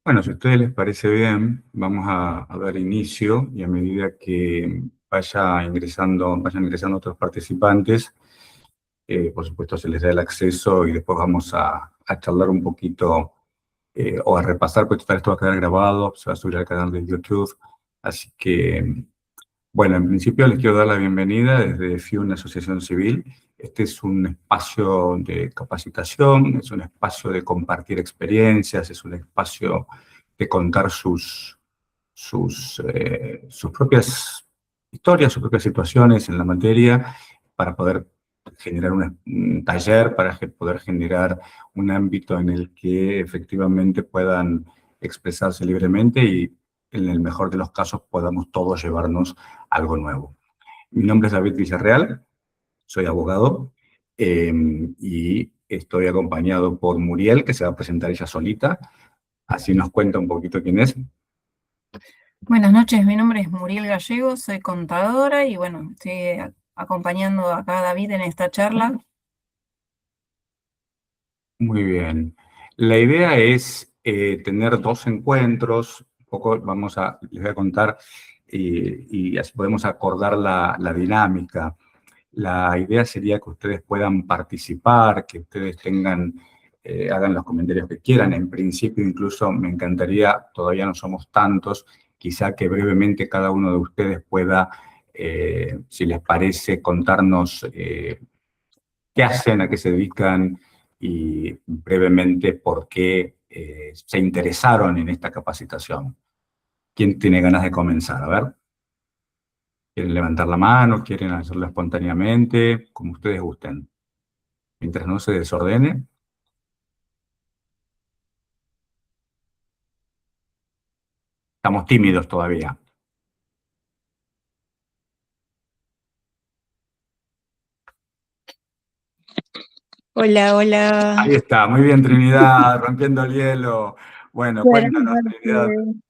Bueno, si a ustedes les parece bien, vamos a dar inicio y a medida que vayan ingresando otros participantes, por supuesto se les da el acceso y después vamos a charlar un poquito o a repasar, porque total esto va a quedar grabado, se va a subir al canal de YouTube. Así que, bueno, en principio les quiero dar la bienvenida desde FIUN Asociación Civil. Este es un espacio de capacitación, es un espacio de compartir experiencias, es un espacio de contar sus propias historias, sus propias situaciones en la materia, para poder generar un taller, para poder generar un ámbito en el que efectivamente puedan expresarse libremente y en el mejor de los casos podamos todos llevarnos algo nuevo. Mi nombre es David Villarreal, soy abogado y estoy acompañado por Muriel, que se va a presentar ella solita, así nos cuenta un poquito quién es. Buenas noches, mi nombre es Muriel Gallego, soy contadora y bueno, estoy acompañando acá a David en esta charla. Muy bien. La idea es tener dos encuentros, un poco les voy a contar y así podemos acordar la dinámica. La idea sería que ustedes puedan participar, que ustedes hagan los comentarios que quieran. En principio, incluso me encantaría, todavía no somos tantos, quizá que brevemente cada uno de ustedes pueda, si les parece, contarnos qué hacen, a qué se dedican y brevemente por qué se interesaron en esta capacitación. ¿Quién tiene ganas de comenzar? A ver. ¿Quieren levantar la mano? ¿Quieren hacerlo espontáneamente? Como ustedes gusten. Mientras no se desordene. Estamos tímidos todavía. Hola, hola. Ahí está, muy bien, Trinidad, rompiendo el hielo. Bueno, Buenas cuéntanos, Trinidad. noches.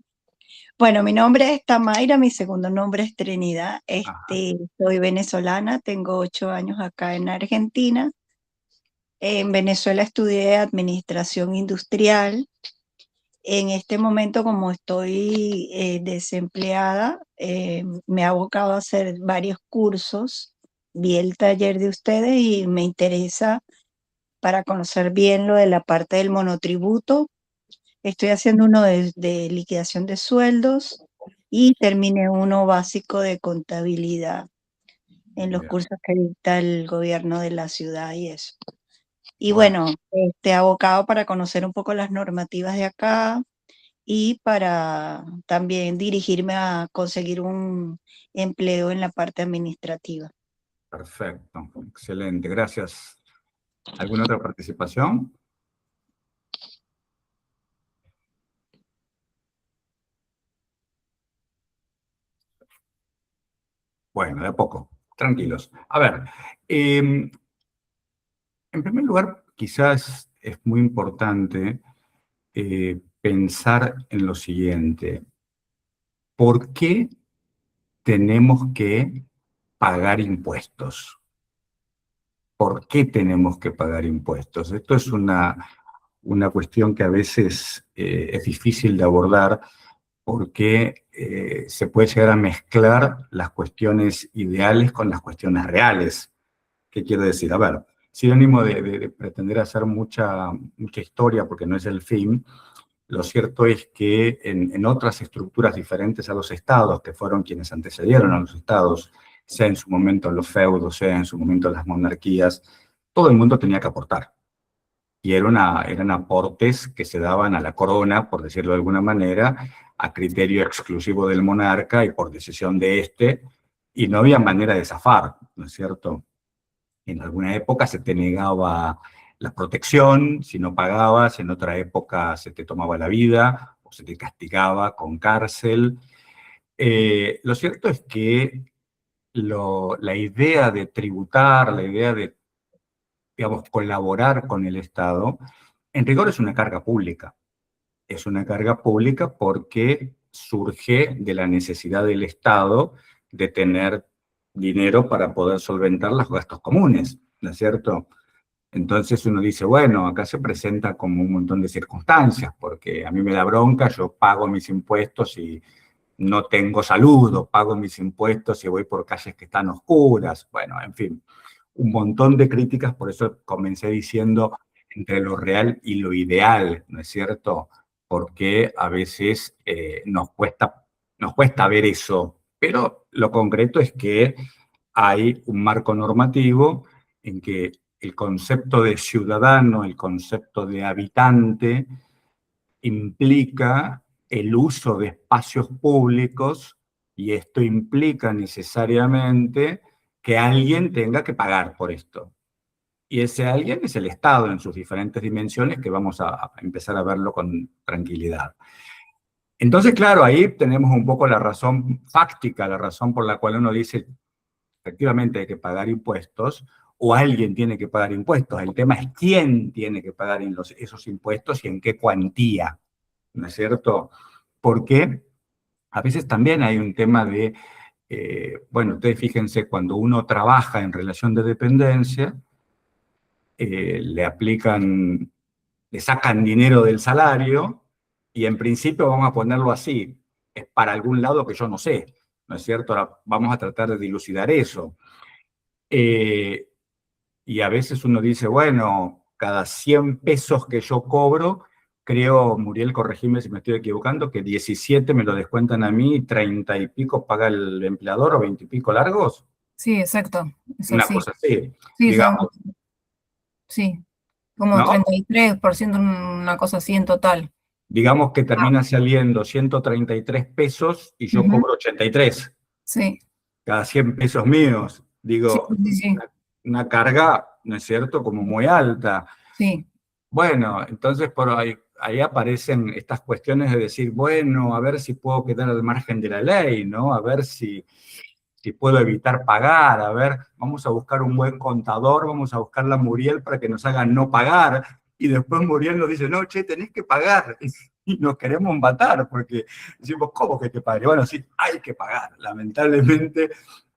Bueno, mi nombre es Tamaira, mi segundo nombre es Trinidad. Ajá. Soy venezolana, tengo 8 años acá en Argentina. En Venezuela estudié administración industrial. En este momento, como estoy desempleada, me he abocado a hacer varios cursos. Vi el taller de ustedes y me interesa para conocer bien lo de la parte del monotributo. Estoy haciendo uno de liquidación de sueldos y terminé uno básico de contabilidad en los Bien, cursos que dicta el gobierno de la ciudad y eso. Y bueno, bueno, abocado para conocer un poco las normativas de acá y para también dirigirme a conseguir un empleo en la parte administrativa. perfecto, excelente, gracias. ¿Alguna otra participación? Bueno, de a poco, tranquilos. A ver, en primer lugar, quizás es muy importante pensar en lo siguiente. ¿Por qué tenemos que pagar impuestos? ¿Por qué tenemos que pagar impuestos? Esto es una cuestión que a veces es difícil de abordar porque se puede llegar a mezclar las cuestiones ideales con las cuestiones reales. ¿Qué quiero decir? A ver, sin ánimo de pretender hacer mucha historia, porque no es el fin, lo cierto es que en otras estructuras diferentes a los estados, que fueron quienes antecedieron a los estados, sea en su momento los feudos, sea en su momento las monarquías, todo el mundo tenía que aportar. Y eran aportes que se daban a la corona, por decirlo de alguna manera, a criterio exclusivo del monarca y por decisión de éste, y no había manera de zafar, ¿no es cierto? En alguna época se te negaba la protección, si no pagabas, en otra época se te tomaba la vida o se te castigaba con cárcel. Lo cierto es que la idea de tributar, la idea de, digamos, colaborar con el Estado, en rigor es una carga pública. Es una carga pública porque surge de la necesidad del Estado de tener dinero para poder solventar los gastos comunes, ¿no es cierto? Entonces uno dice, bueno, acá se presenta como un montón de circunstancias, porque a mí me da bronca, yo pago mis impuestos y no tengo salud, o pago mis impuestos y voy por calles que están oscuras. Bueno, en fin, un montón de críticas, por eso comencé diciendo entre lo real y lo ideal, ¿no es cierto? Porque a veces nos cuesta ver eso, pero lo concreto es que hay un marco normativo en que el concepto de ciudadano, el concepto de habitante, implica el uso de espacios públicos y esto implica necesariamente que alguien tenga que pagar por esto. Y ese alguien es el Estado en sus diferentes dimensiones que vamos a empezar a verlo con tranquilidad. Entonces, claro, ahí tenemos un poco la razón fáctica, la razón por la cual uno dice, efectivamente hay que pagar impuestos, o alguien tiene que pagar impuestos. El tema es quién tiene que pagar esos impuestos y en qué cuantía, ¿no es cierto? Porque a veces también hay un tema de, bueno, ustedes fíjense, cuando uno trabaja en relación de dependencia, le aplican, le sacan dinero del salario y en principio vamos a ponerlo así, es para algún lado que yo no sé, ¿no es cierto? Ahora vamos a tratar de dilucidar eso. Eh, y a veces uno dice, bueno, cada 100 pesos que yo cobro, creo, Muriel, corregime si me estoy equivocando, que 17 me lo descuentan a mí, 30 y pico paga el empleador o 20 y pico largos. Sí, exacto, es Una así. cosa así, Sí, digamos, sí, como ¿no? 33%, una cosa así en total. Digamos que Ah, termina saliendo 133 pesos y yo ujú, cobro 83 sí, cada 100 pesos míos. sí, Digo, sí, sí, una carga, ¿no es cierto?, como muy alta. sí, Bueno, entonces por ahí aparecen estas cuestiones de decir, bueno, a ver si puedo quedar al margen de la ley, ¿no? A ver si puedo evitar pagar, a ver, vamos a buscar un buen contador, vamos a buscar la Muriel para que nos hagan no pagar, y después Muriel nos dice, no, che, tenés que pagar, y nos queremos matar, porque decimos, ¿cómo que te pague? Bueno, sí, hay que pagar, lamentablemente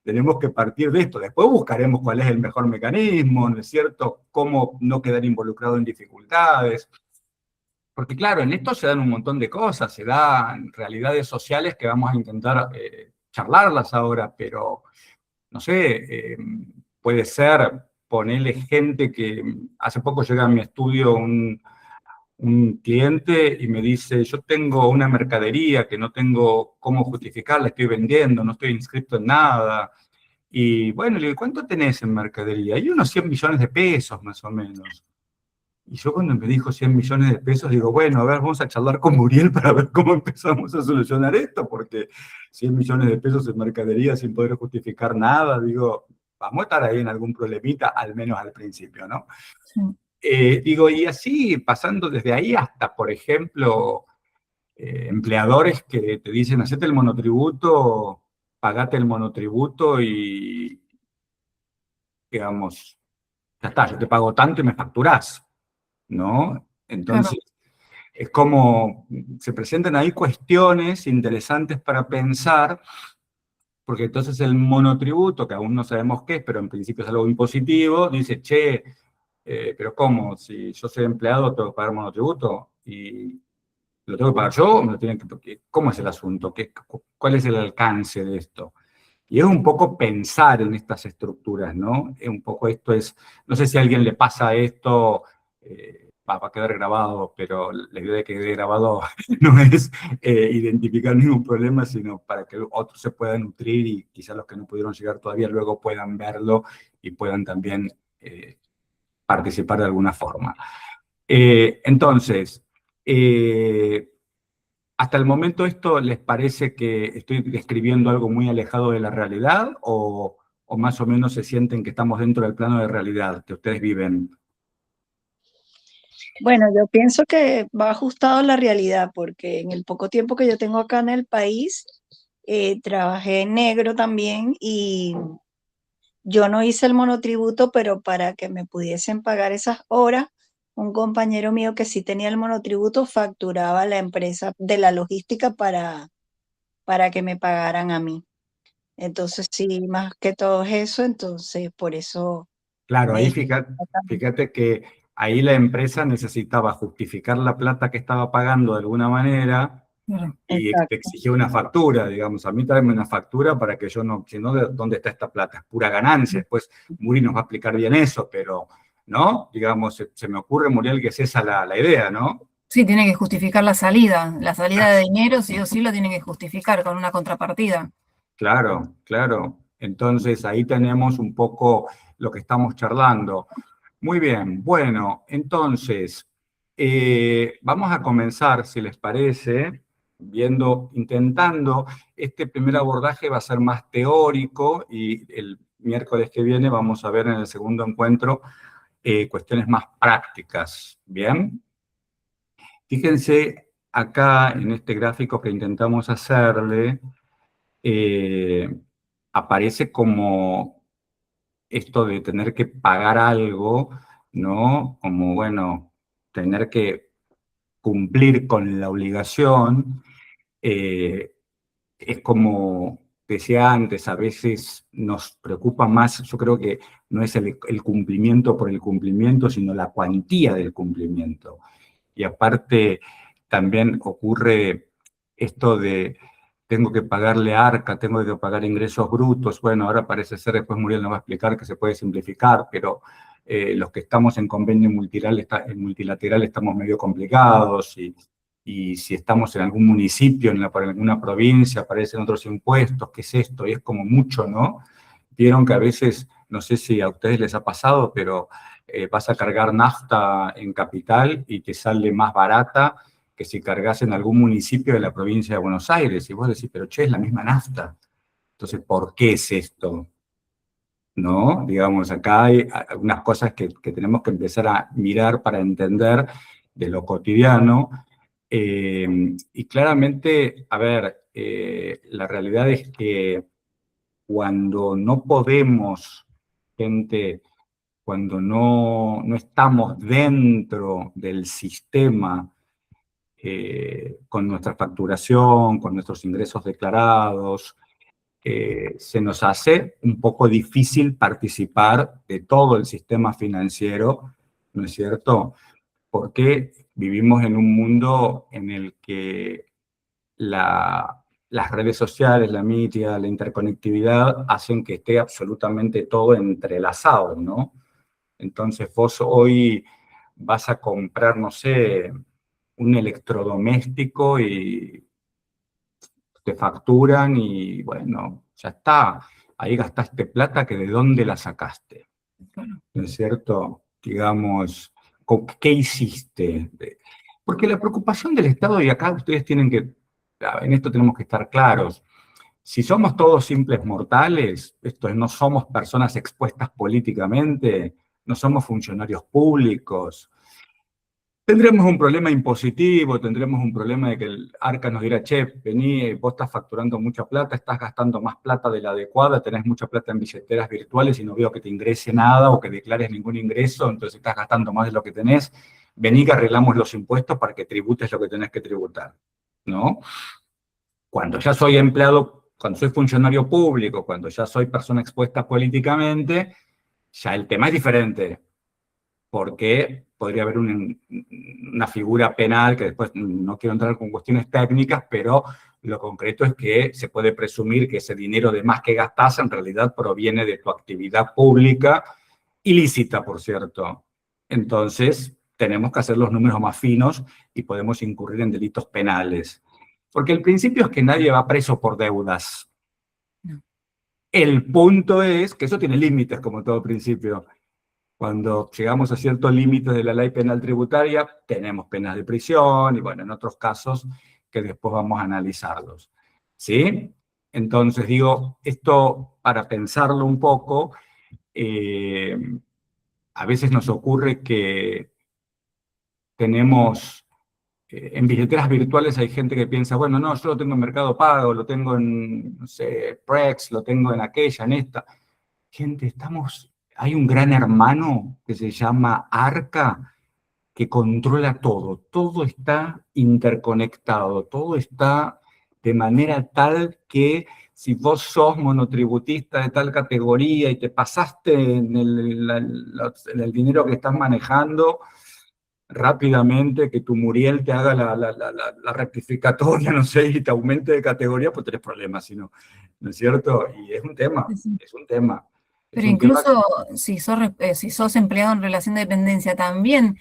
tenemos que partir de esto, después buscaremos cuál es el mejor mecanismo, ¿no es cierto? Cómo no quedar involucrado en dificultades, porque claro, en esto se dan un montón de cosas, se dan realidades sociales que vamos a intentar charlarlas ahora, pero no sé, puede ser ponerle gente que hace poco llega a mi estudio un cliente y me dice, yo tengo una mercadería que no tengo cómo justificar, la estoy vendiendo, no estoy inscrito en nada. Y bueno, le digo, ¿cuánto tenés en mercadería? Y unos 100 millones de pesos más o menos. Y yo cuando me dijo 100 millones de pesos, digo, bueno, a ver, vamos a charlar con Muriel para ver cómo empezamos a solucionar esto, porque 100 millones de pesos en mercadería sin poder justificar nada, digo, vamos a estar ahí en algún problemita, al menos al principio, ¿no? sí, Digo, y así, pasando desde ahí hasta, por ejemplo, empleadores que te dicen, hacete el monotributo, pagate el monotributo y, digamos, ya está, yo te pago tanto y me facturás, ¿no? claro, Entonces, es como se presentan ahí cuestiones interesantes para pensar, porque entonces el monotributo, que aún no sabemos qué es, pero en principio es algo impositivo, dice, che, pero ¿cómo? Si yo soy empleado, tengo que pagar monotributo y lo tengo que pagar yo, o me lo tienen que, ¿cómo es el asunto? ¿Cuál es el alcance de esto? Y es un poco pensar en estas estructuras, ¿no? Es un poco esto es, no sé si a alguien le pasa esto, va a quedar grabado, pero la idea de que quede grabado no es identificar ningún problema, sino para que otros se puedan nutrir y quizás los que no pudieron llegar todavía luego puedan verlo y puedan también participar de alguna forma. Entonces, eh, ¿hasta el momento esto les parece que estoy describiendo algo muy alejado de la realidad o más o menos se sienten que estamos dentro del plano de realidad que ustedes viven? Bueno, yo pienso que va ajustado a la realidad, porque en el poco tiempo que yo tengo acá en el país, trabajé en negro también y yo no hice el monotributo, pero para que me pudiesen pagar esas horas, un compañero mío que sí tenía el monotributo facturaba a la empresa de la logística para que me pagaran a mí. Entonces, sí, más que todo es eso, entonces por eso Claro, Me ahí dice, fíjate que ahí la empresa necesitaba justificar la plata que estaba pagando de alguna manera Claro. y te exacto. exigía una factura, digamos, a mí tráeme una factura para que yo no, si no, ¿dónde está esta plata? Es pura ganancia. Después Muri nos va a explicar bien eso, pero, ¿no? Digamos, se me ocurre, Muriel, que es esa la idea, ¿no? Sí, tiene que justificar la salida de dinero sí o sí lo tiene que justificar con una contrapartida. Claro, claro. Entonces ahí tenemos un poco lo que estamos charlando. Muy bien, bueno, entonces vamos a comenzar, si les parece, intentando, este primer abordaje va a ser más teórico y el miércoles que viene vamos a ver en el segundo encuentro cuestiones más prácticas, ¿bien? Fíjense acá en este gráfico que intentamos hacerle, eh, aparece como esto de tener que pagar algo, ¿no? Como, bueno, tener que cumplir con la obligación, eh, es como decía antes, a veces nos preocupa más, yo creo que no es el cumplimiento por el cumplimiento, sino la cuantía del cumplimiento. Y aparte también ocurre esto de tengo que pagarle arca, tengo que pagar ingresos brutos. Bueno, ahora parece ser, después Muriel nos va a explicar que se puede simplificar, pero los que estamos en convenio multilateral estamos medio complicados y si estamos en algún municipio, por alguna provincia, aparecen otros impuestos, ¿qué es esto? Y es como mucho, ¿no? Vieron que a veces, no sé si a ustedes les ha pasado, pero vas a cargar nafta en capital y te sale más barata que si cargas en algún municipio de la provincia de Buenos Aires. Y vos decís, pero che, es la misma nafta. Entonces, ¿por qué es esto? ¿No? Digamos, acá hay algunas cosas que tenemos que empezar a mirar para entender de lo cotidiano. Y claramente, a ver, la realidad es que cuando no podemos, gente, cuando no estamos dentro del sistema, con nuestra facturación, con nuestros ingresos declarados, se nos hace un poco difícil participar de todo el sistema financiero, ¿no es cierto? Porque vivimos en un mundo en el que las redes sociales, la media, la interconectividad hacen que esté absolutamente todo entrelazado, ¿no? Entonces vos hoy vas a comprar, no sé, un electrodoméstico y te facturan y bueno, ya está. Ahí gastaste plata que de dónde la sacaste, Claro. ¿no es cierto? Digamos, ¿qué hiciste? Porque la preocupación del Estado, y acá ustedes tienen que, en esto tenemos que estar claros, si somos todos simples mortales, esto es, no somos personas expuestas políticamente, no somos funcionarios públicos, tendremos un problema impositivo, tendremos un problema de que el ARCA nos dirá, che, vení, vos estás facturando mucha plata, estás gastando más plata de la adecuada, tenés mucha plata en billeteras virtuales y no veo que te ingrese nada o que declares ningún ingreso, entonces estás gastando más de lo que tenés, vení que arreglamos los impuestos para que tributes lo que tenés que tributar, ¿no? Cuando ya soy empleado, cuando soy funcionario público, cuando ya soy persona expuesta políticamente, ya el tema es diferente, porque podría haber una figura penal, que después no quiero entrar con cuestiones técnicas, pero lo concreto es que se puede presumir que ese dinero de más que gastás en realidad proviene de tu actividad pública, ilícita, por cierto. Entonces, tenemos que hacer los números más finos y podemos incurrir en delitos penales. Porque el principio es que nadie va preso por deudas. No. El punto es que eso tiene límites, como todo principio. Cuando llegamos a ciertos límites de la ley penal tributaria, tenemos penas de prisión y, bueno, en otros casos que después vamos a analizarlos. ¿Sí? Entonces, digo, esto para pensarlo un poco, a veces nos ocurre que tenemos, en billeteras virtuales hay gente que piensa, bueno, no, yo lo tengo en Mercado Pago, lo tengo en, no sé, Prex, lo tengo en aquella, en esta. Gente, hay un gran hermano que se llama Arca que controla todo. Todo está interconectado, todo está de manera tal que si vos sos monotributista de tal categoría y te pasaste en el dinero que estás manejando, rápidamente que tu Muriel te haga la rectificatoria, no sé, y te aumente de categoría, pues tenés problemas, si no, ¿no es cierto? Y es un tema, Sí, sí. es un tema. Es Pero un tema incluso si sos empleado en relación de dependencia, también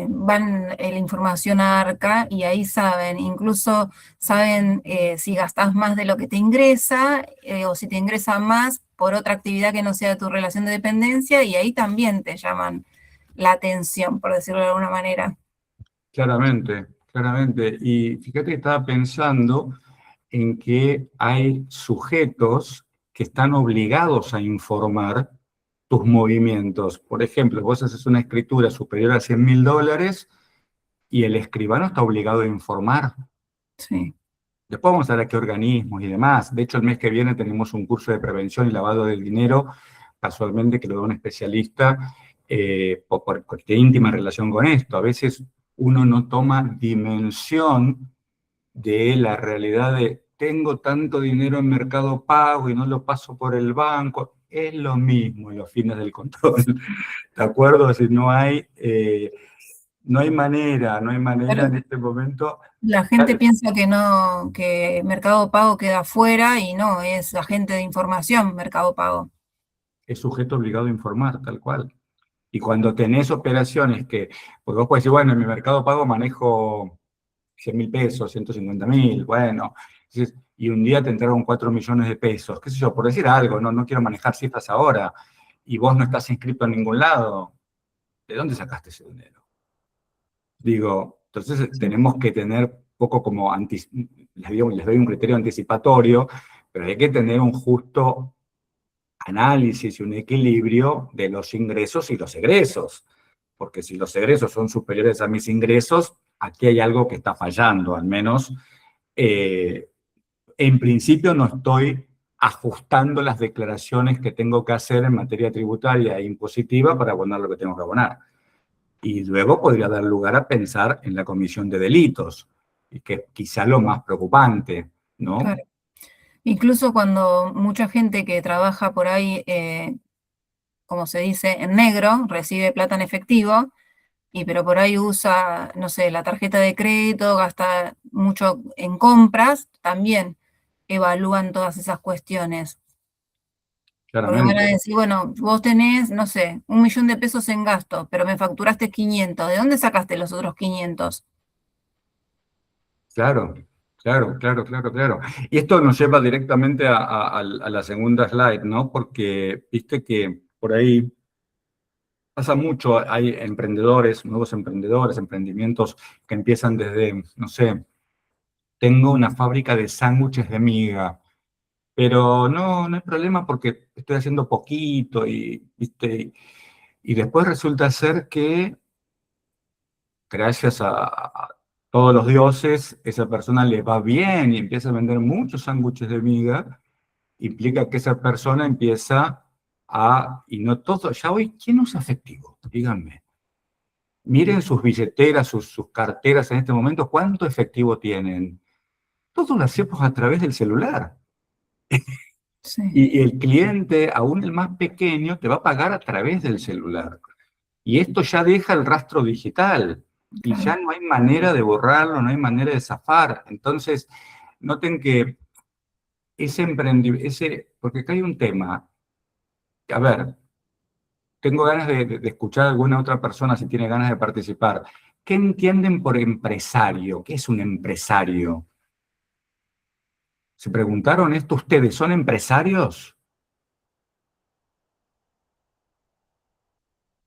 van la información a Arca y ahí saben, incluso saben si gastás más de lo que te ingresa o si te ingresa más por otra actividad que no sea tu relación de dependencia y ahí también te llaman la atención, por decirlo de alguna manera. claramente, claramente. Y fíjate que estaba pensando en que hay sujetos que están obligados a informar tus movimientos. Por ejemplo, vos haces una escritura superior a $100.000 y el escribano está obligado a informar. Sí, Después vamos a ver a qué organismos y demás. De hecho, el mes que viene tenemos un curso de prevención y lavado del dinero, casualmente que lo da un especialista, porque tiene íntima relación con esto. A veces uno no toma dimensión de la realidad de tengo tanto dinero en Mercado Pago y no lo paso por el banco. Es lo mismo en los fines del control. ¿De acuerdo? Es decir, no hay manera en claro. este momento. La gente piensa que no, que Mercado Pago queda fuera y no, es agente de información Mercado Pago. Es sujeto obligado a informar, tal cual. Y cuando tenés operaciones que, porque vos podés decir, bueno, en mi Mercado Pago manejo 100.000 pesos, 150.000, bueno, y un día te entraron 4 millones de pesos, qué sé yo, por decir algo, no quiero manejar cifras ahora, y vos no estás inscrito en ningún lado, ¿de dónde sacaste ese dinero? Digo, entonces Sí, tenemos que tener poco como, les doy un criterio anticipatorio, pero hay que tener un justo análisis y un equilibrio de los ingresos y los egresos, porque si los egresos son superiores a mis ingresos, aquí hay algo que está fallando, al menos en principio no estoy ajustando las declaraciones que tengo que hacer en materia tributaria e impositiva para abonar lo que tengo que abonar. Y luego podría dar lugar a pensar en la comisión de delitos, y que es quizá lo más preocupante, ¿no? claro. Incluso cuando mucha gente que trabaja por ahí, como se dice, en negro, recibe plata en efectivo, y pero por ahí usa, no sé, la tarjeta de crédito, gasta mucho en compras, también evalúan todas esas cuestiones. Porque van a Claramente. decir, bueno, vos tenés, no sé, 1 millón de pesos en gasto, pero me facturaste 500. ¿De dónde sacaste los otros 500? Claro, claro, claro, claro, claro. Y esto nos lleva directamente a la segunda slide, ¿no? Porque viste que por ahí pasa mucho, hay emprendedores, nuevos emprendedores, emprendimientos que empiezan desde, no sé, tengo una fábrica de sándwiches de miga, pero no hay problema porque estoy haciendo poquito ¿viste? Y después resulta ser que gracias a todos los dioses, esa persona le va bien y empieza a vender muchos sándwiches de miga, implica que esa persona empieza y no todo, ya hoy, ¿quién usa efectivo? Díganme. Miren sus billeteras, sus carteras en este momento, ¿cuánto efectivo tienen? Todo lo hacemos a través del celular. Sí, Y el cliente, aún el más pequeño, te va a pagar a través del celular. Y esto ya deja el rastro digital y claro. ya no hay manera de borrarlo, no hay manera de zafar. Entonces, noten que ese emprendimiento, porque acá hay un tema. A ver, tengo ganas de escuchar a alguna otra persona si tiene ganas de participar. ¿Qué entienden por empresario? ¿Qué es un empresario? ¿Se preguntaron esto ustedes? ¿Son empresarios?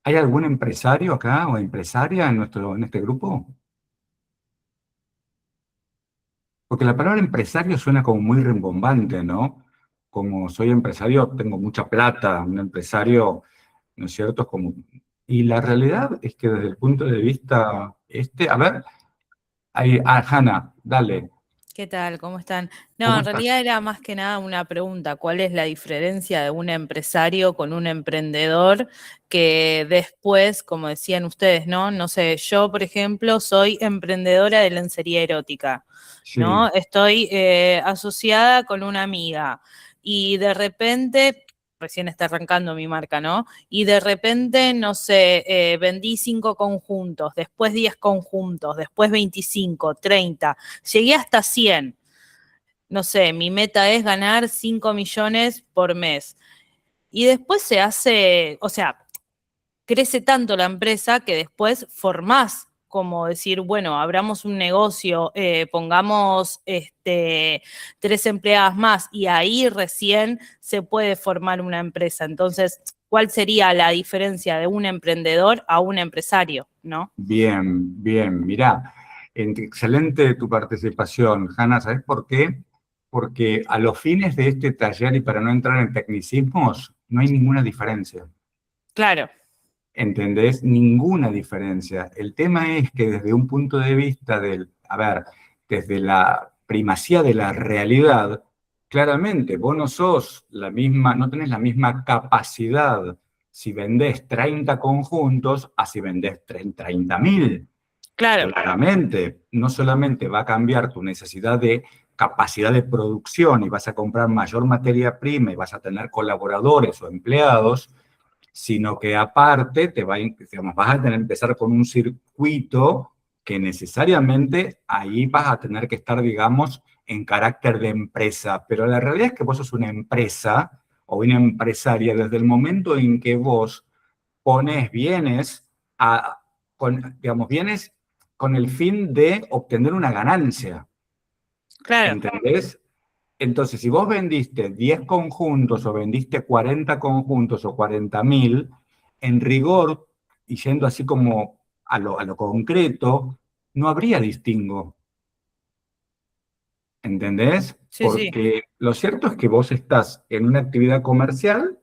¿Hay algún empresario acá o empresaria en este grupo? Porque la palabra empresario suena como muy rimbombante, ¿no? Como soy empresario, tengo mucha plata, un empresario, ¿no es cierto? Es como... Y la realidad es que desde el punto de vista, a ver, Hanna, dale. ¿Qué tal? ¿Cómo están? No, ¿Cómo en realidad estás? era más que nada una pregunta. ¿Cuál es la diferencia de un empresario con un emprendedor que después, como decían ustedes, ¿no? No sé, yo, por ejemplo, soy emprendedora de lencería erótica, Sí, ¿no? Estoy asociada con una amiga y de repente, recién está arrancando mi marca, ¿no? Y de repente, no sé, vendí 5 conjuntos, después 10 conjuntos, después 25, 30. Llegué hasta 100. No sé, mi meta es ganar 5 millones por mes. Y después se hace, o sea, crece tanto la empresa que después formás, como decir, bueno, abramos un negocio, pongamos 3 empleadas más y ahí recién se puede formar una empresa. Entonces, ¿cuál sería la diferencia de un emprendedor a un empresario, no? bien, bien. Mirá, excelente tu participación, Hanna. ¿Sabes por qué? Porque a los fines de este taller, y para no entrar en tecnicismos, no hay ninguna diferencia. Claro, ¿Entendés? Ninguna diferencia. El tema es que desde un punto de vista a ver, desde la primacía de la realidad, claramente vos no sos la misma, no tenés la misma capacidad si vendés 30 conjuntos a si vendés 30.000. claro, Claramente, no solamente va a cambiar tu necesidad de capacidad de producción y vas a comprar mayor materia prima y vas a tener colaboradores o empleados, sino que aparte digamos, vas a tener que empezar con un circuito que necesariamente ahí vas a tener que estar, digamos, en carácter de empresa. Pero la realidad es que vos sos una empresa o una empresaria desde el momento en que vos pones bienes, digamos, bienes con el fin de obtener una ganancia. claro. ¿Entendés? Entonces, si vos vendiste 10 conjuntos o vendiste 40 conjuntos o 40.000, en rigor, y yendo así como a lo concreto, no habría distingo, ¿entendés? Sí, sí, Porque lo cierto es que vos estás en una actividad comercial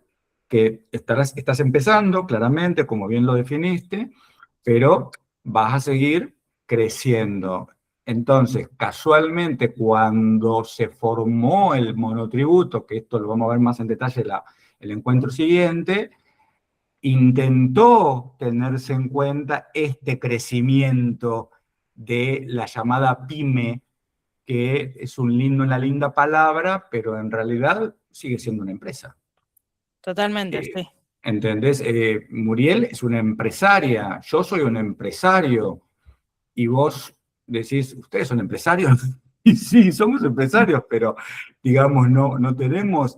que estás empezando, claramente, como bien lo definiste, pero vas a seguir creciendo. Entonces, casualmente, cuando se formó el monotributo, que esto lo vamos a ver más en detalle el encuentro siguiente, intentó tenerse en cuenta este crecimiento de la llamada pyme, que es una linda palabra, pero en realidad sigue siendo una empresa. totalmente, Eh, sí. ¿Entendés? Muriel es una empresaria, yo soy un empresario, y vos decís, ¿ustedes son empresarios? Y sí, somos empresarios, pero digamos, no tenemos,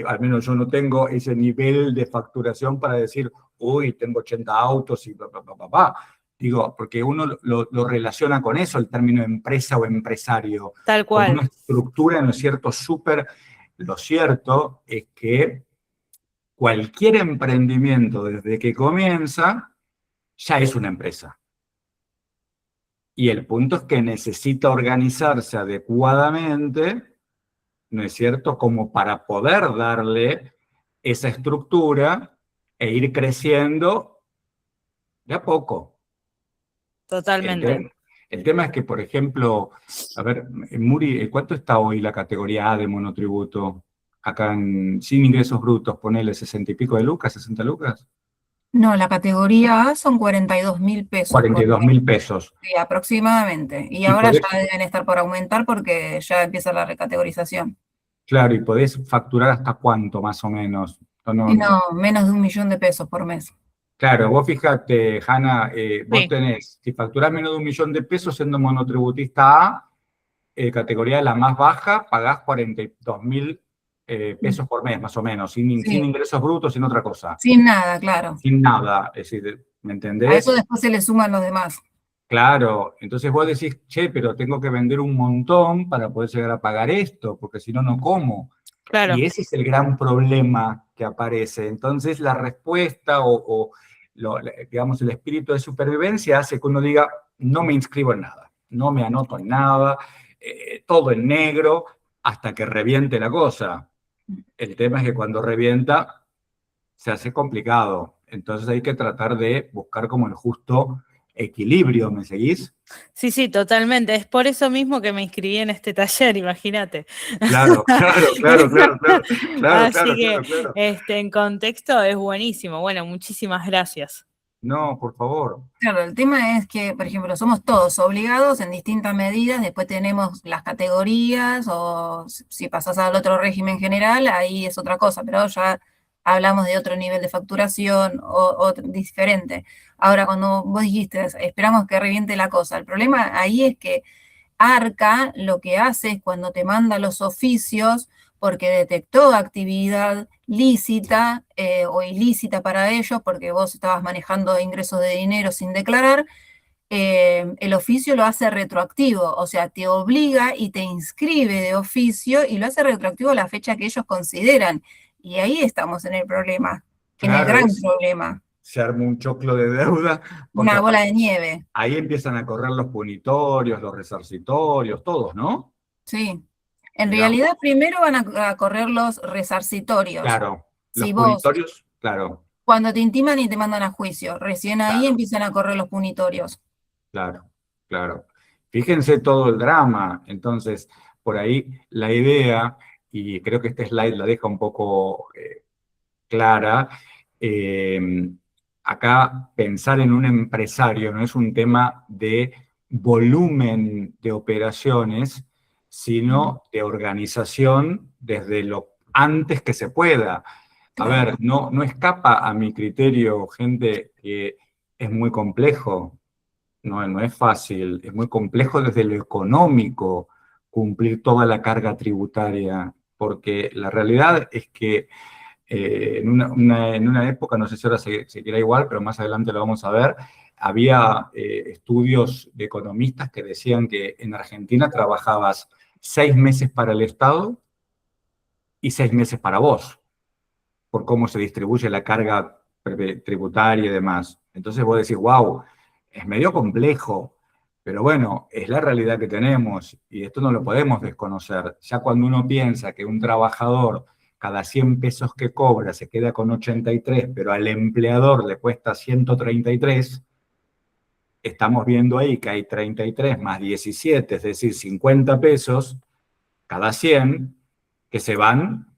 al menos yo no tengo ese nivel de facturación para decir, uy, tengo 80 autos y pa. Digo, porque uno lo relaciona con eso, el término empresa o empresario, Tal con cual, una estructura, ¿no es cierto?, súper. Lo cierto es que cualquier emprendimiento desde que comienza ya es una empresa. Y el punto es que necesita organizarse adecuadamente, ¿no es cierto?, como para poder darle esa estructura e ir creciendo de a poco. El, totalmente. te- el tema es que, por ejemplo, a ver, Muri, ¿cuánto está hoy la categoría A de monotributo? Acá sin ingresos brutos, ponele 60 y pico de lucas, 60 lucas. No, la categoría A son 42.000 pesos cuarenta por y dos mes, mil pesos. sí, aproximadamente. Y Y ahora ya podés, deben estar por aumentar porque ya empieza la recategorización. claro, y podés facturar hasta cuánto, más o menos. Y no, menos de 1.000.000 de pesos por mes. Claro, vos fíjate, Hanna, vos Sí, tenés, si facturás menos de 1 millón de pesos siendo monotributista A, categoría de la más baja, pagás 42.000 pesos por mes, más o menos, sin Sí, ingresos brutos, sin otra cosa, sin nada, claro. sin nada. Es decir, ¿me A eso entendés? después se le suman los demás. Claro, entonces vos decís, che, pero tengo que vender un montón para poder llegar a pagar esto, porque si no, no como. claro, Y ese es el gran problema que aparece. Entonces la respuesta digamos, el espíritu de supervivencia hace que uno diga, no me inscribo en nada, no me anoto en nada, todo en negro, hasta que reviente la cosa. El tema es que cuando revienta se hace complicado. Entonces hay que tratar de buscar como el justo equilibrio, ¿me seguís? Sí, sí, totalmente. Es por eso mismo que me inscribí en este taller, imagínate. Claro, claro, claro, claro, claro, claro, Así claro, que claro, claro. en contexto es buenísimo. Bueno, muchísimas gracias. No, por favor. Claro, el tema es que, por ejemplo, somos todos obligados en distintas medidas, después tenemos las categorías, o si pasás al otro régimen general, ahí es otra cosa, pero ya hablamos de otro nivel de facturación o diferente. Ahora, cuando vos dijiste, esperamos que reviente la cosa, el problema ahí es que Arca lo que hace es cuando te manda los oficios, porque detectó actividad lícita o ilícita para ellos, porque vos estabas manejando ingresos de dinero sin declarar, el oficio lo hace retroactivo, o sea, te obliga y te inscribe de oficio y lo hace retroactivo a la fecha que ellos consideran. Y ahí estamos en el problema, en el Claro, gran problema, se arma un choclo de deuda, porque una bola aparte de nieve, ahí empiezan a correr los punitorios, los resarcitorios, todos, ¿no? ¿sí? En Mirá, realidad, primero van a correr los resarcitorios. claro, los Si vos, punitorios, claro, cuando te intiman y te mandan a juicio, recién ahí claro, empiezan a correr los punitorios. claro, claro. Fíjense todo el drama, entonces, por ahí la idea, y creo que este slide la deja un poco clara. Eh, Acá pensar en un empresario no es un tema de volumen de operaciones, sino de organización desde lo antes que se pueda. A Claro. ver, no escapa a mi criterio, gente, que es muy complejo, no es fácil, es muy complejo desde lo económico cumplir toda la carga tributaria, porque la realidad es que en una época, no sé si ahora seguirá igual, pero más adelante lo vamos a ver, había estudios de economistas que decían que en Argentina trabajabas 6 meses para el Estado y 6 meses para vos, por cómo se distribuye la carga tributaria y demás. Entonces vos decís, wow, es medio complejo, pero bueno, es la realidad que tenemos y esto no lo podemos desconocer. Ya cuando uno piensa que un trabajador cada 100 pesos que cobra se queda con 83, pero al empleador le cuesta 133, estamos viendo ahí que hay 33 más 17, es decir, 50 pesos cada 100 que se van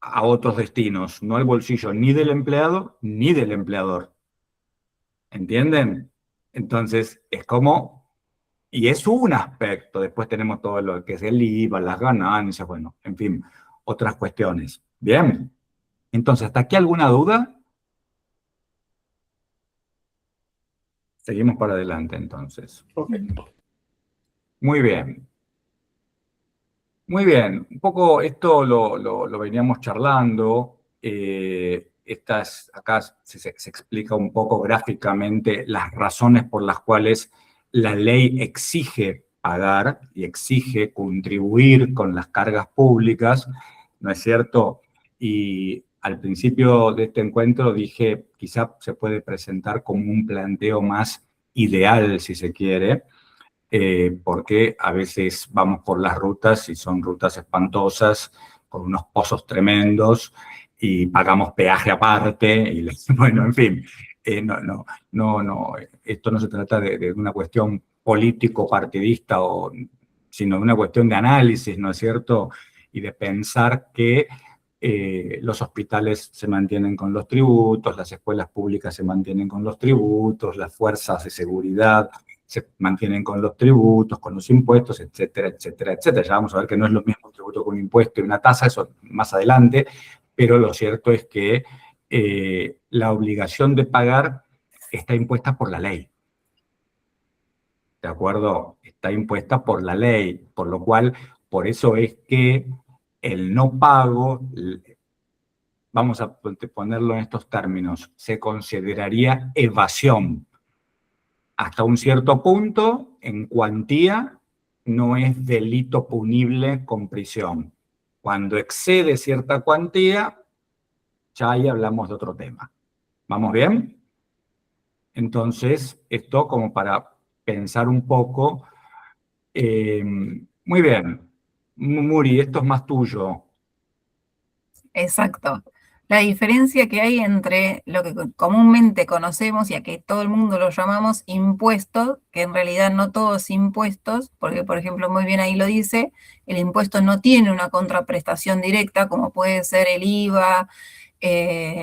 a otros destinos, no al bolsillo ni del empleado ni del empleador. ¿Entienden? Entonces, es como, y es un aspecto, después tenemos todo lo que es el IVA, las ganancias, bueno, en fin, otras cuestiones. Bien, entonces, ¿hasta aquí alguna duda? Seguimos para adelante, entonces. Muy bien. Muy bien, un poco esto lo veníamos charlando. Acá se explica un poco gráficamente las razones por las cuales la ley exige pagar y exige contribuir con las cargas públicas, ¿no es cierto? Y al principio de este encuentro dije, quizá se puede presentar como un planteo más ideal, si se quiere, porque a veces vamos por las rutas y son rutas espantosas, con unos pozos tremendos, y pagamos peaje aparte, y bueno, en fin, esto no se trata de una cuestión político-partidista, sino de una cuestión de análisis, ¿no es cierto? Y de pensar que los hospitales se mantienen con los tributos, las escuelas públicas se mantienen con los tributos, las fuerzas de seguridad se mantienen con los tributos, con los impuestos, etcétera, etcétera, etcétera. Ya vamos a ver que no es lo mismo un tributo con un impuesto y una tasa, eso más adelante, pero lo cierto es que la obligación de pagar está impuesta por la ley. ¿De acuerdo? Está impuesta por la ley, por lo cual, por eso es que el no pago, vamos a ponerlo en estos términos, se consideraría evasión. Hasta un cierto punto, en cuantía, no es delito punible con prisión. Cuando excede cierta cuantía, ya ahí hablamos de otro tema. ¿Vamos bien? Entonces, esto como para pensar un poco. Muy bien. Muri, esto es más tuyo. Exacto. La diferencia que hay entre lo que comúnmente conocemos y a que todo el mundo lo llamamos impuestos, que en realidad no todos impuestos, porque por ejemplo muy bien ahí lo dice, el impuesto no tiene una contraprestación directa como puede ser el IVA,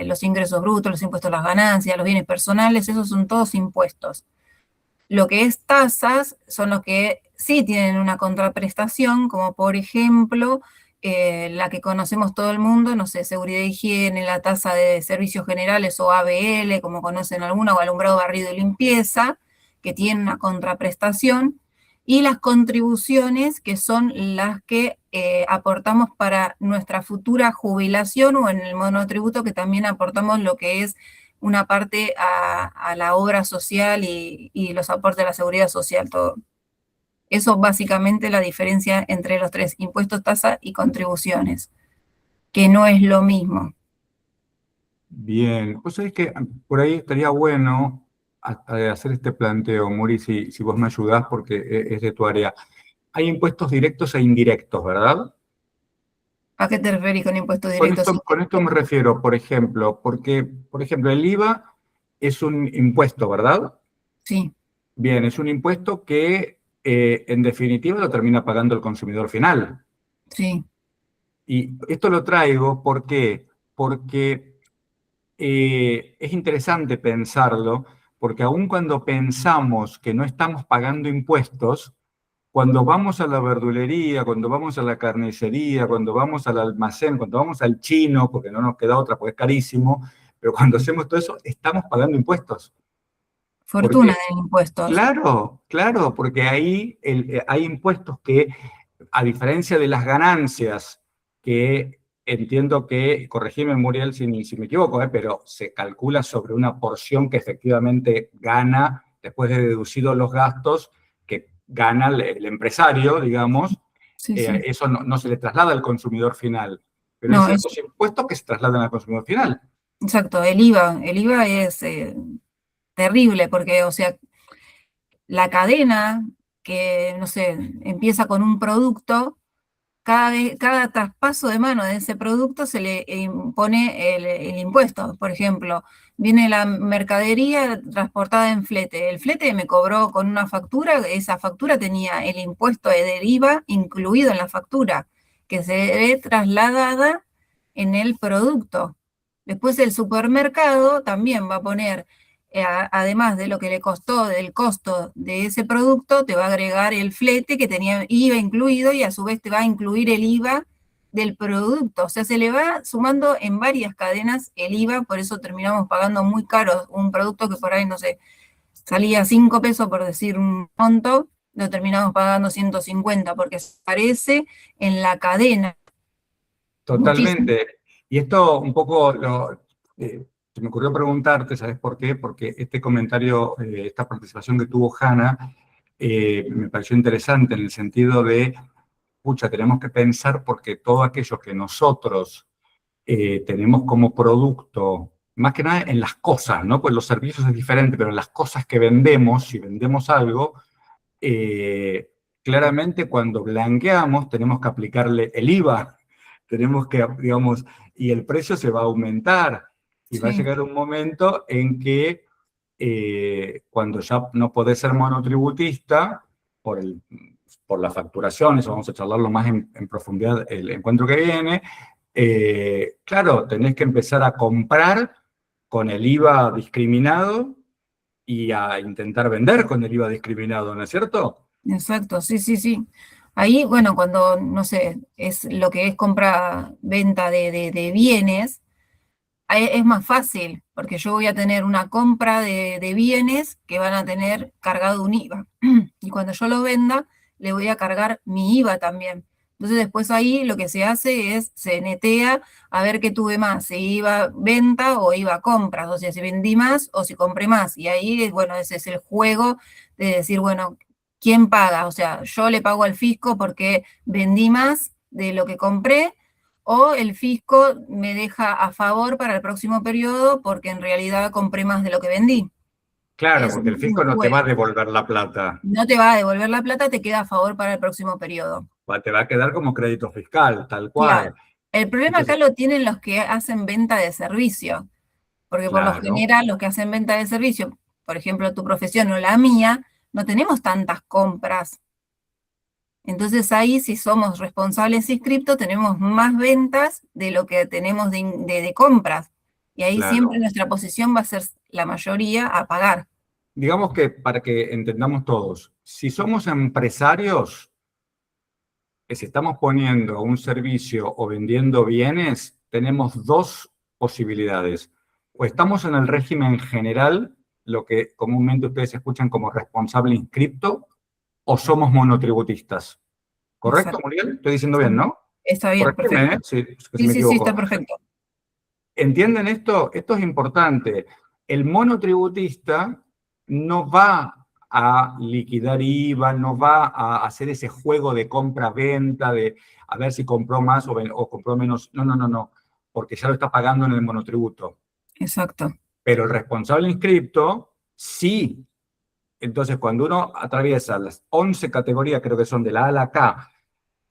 los ingresos brutos, los impuestos a las ganancias, los bienes personales, esos son todos impuestos. Lo que es tasas son los que sí tienen una contraprestación, como por ejemplo la que conocemos todo el mundo, no sé, seguridad e higiene, la tasa de servicios generales o ABL, como conocen alguna, o alumbrado, barrido y limpieza, que tienen una contraprestación, y las contribuciones, que son las que aportamos para nuestra futura jubilación, o en el monotributo que también aportamos lo que es una parte a la obra social y los aportes a la seguridad social, todo. Eso básicamente la diferencia entre los tres, impuestos, tasa y contribuciones, que no es lo mismo. Bien, pues sabés que por ahí estaría bueno hacer este planteo, Muri, si vos me ayudás, porque es de tu área. Hay impuestos directos e indirectos, ¿verdad? ¿A qué te referís con impuestos Con directos? esto me refiero, por ejemplo, porque, por ejemplo, el IVA es un impuesto, ¿verdad? Sí, Bien, es un impuesto que en definitiva lo termina pagando el consumidor final. sí, Y esto lo traigo, ¿por qué? Porque es interesante pensarlo, porque aun cuando pensamos que no estamos pagando impuestos, cuando vamos a la verdulería, cuando vamos a la carnicería, cuando vamos al almacén, cuando vamos al chino, porque no nos queda otra, porque es carísimo, pero cuando hacemos todo eso, estamos pagando impuestos. fortuna Porque, de impuestos. claro, claro, porque ahí hay impuestos que, a diferencia de las ganancias, que entiendo que, corregime Muriel si me equivoco, pero se calcula sobre una porción que efectivamente gana, después de deducidos los gastos, que gana el empresario, digamos, Sí, sí. eso no se le traslada al consumidor final, pero hay No, es ciertos impuestos que se trasladan al consumidor final. exacto, el IVA es terrible porque, o sea, la cadena que, no sé, empieza con un producto, cada traspaso de mano de ese producto se le impone el impuesto. Por ejemplo, viene la mercadería transportada en flete. El flete me cobró con una factura, esa factura tenía el impuesto del IVA incluido en la factura, que se ve trasladada en el producto. Después el supermercado también va a poner, además de lo que le costó, del costo de ese producto, te va a agregar el flete que tenía IVA incluido y a su vez te va a incluir el IVA del producto. O sea, se le va sumando en varias cadenas el IVA, por eso terminamos pagando muy caro un producto que por ahí, no sé, salía 5 pesos por decir un monto, lo terminamos pagando 150 porque se aparece en la cadena. Muchísimo. Totalmente. Y esto un poco se me ocurrió preguntarte, ¿sabes por qué? Porque este comentario, esta participación que tuvo Hanna, me pareció interesante en el sentido de, pucha, tenemos que pensar porque todo aquello que nosotros tenemos como producto, más que nada en las cosas, ¿no? Pues los servicios es diferente, pero en las cosas que vendemos, si vendemos algo, eh, claramente cuando blanqueamos tenemos que aplicarle el IVA, tenemos que, digamos, y el precio se va a aumentar y va a Sí, llegar un momento en que cuando ya no podés ser monotributista por, por la facturación, eso vamos a charlarlo más en profundidad el encuentro que viene, claro, tenés que empezar a comprar con el IVA discriminado y a intentar vender con el IVA discriminado, ¿no es cierto? exacto, sí, sí, sí. Ahí, bueno, cuando, no sé, es lo que es compra-venta de bienes, ahí es más fácil, porque yo voy a tener una compra de bienes que van a tener cargado un IVA. Y cuando yo lo venda, le voy a cargar mi IVA también. Entonces después ahí lo que se hace es, se netea a ver qué tuve más, si IVA venta o IVA compras, o sea, si vendí más o si compré más. Y ahí, bueno, ese es el juego de decir, bueno, ¿quién paga? O sea, yo le pago al fisco porque vendí más de lo que compré, o el fisco me deja a favor para el próximo periodo porque en realidad compré más de lo que vendí. Claro, Es porque el un fisco no te va a juego. devolver la plata, No te va a devolver la plata, te queda a favor para el próximo periodo. te va a quedar como crédito fiscal, tal Claro, cual. El problema acá Entonces, lo tienen los que hacen venta de servicio, porque por lo claro, general los que hacen venta de servicio, por ejemplo tu profesión o la mía, no tenemos tantas compras. Entonces ahí si somos responsables inscriptos tenemos más ventas de lo que tenemos de compras. Y ahí siempre claro. nuestra posición va a ser la mayoría a pagar. Digamos que para que entendamos todos, si somos empresarios, que si estamos poniendo un servicio o vendiendo bienes, tenemos dos posibilidades. O estamos en el régimen general, lo que comúnmente ustedes escuchan como responsable inscripto, o somos monotributistas. ¿Correcto, Exacto. Muriel? Estoy diciendo bien, Sí. ¿no? Está bien, Corrígeme, perfecto. si Sí, me sí, sí, está equivoco. perfecto. ¿Entienden esto? Esto es importante. El monotributista no va a liquidar IVA, no va a hacer ese juego de compra-venta, de a ver si compró más o compró menos. No, no, no, no, porque ya lo está pagando en el monotributo. Exacto. Pero el responsable inscripto, sí. Entonces, cuando uno atraviesa las 11 categorías, creo que son de la A a la K,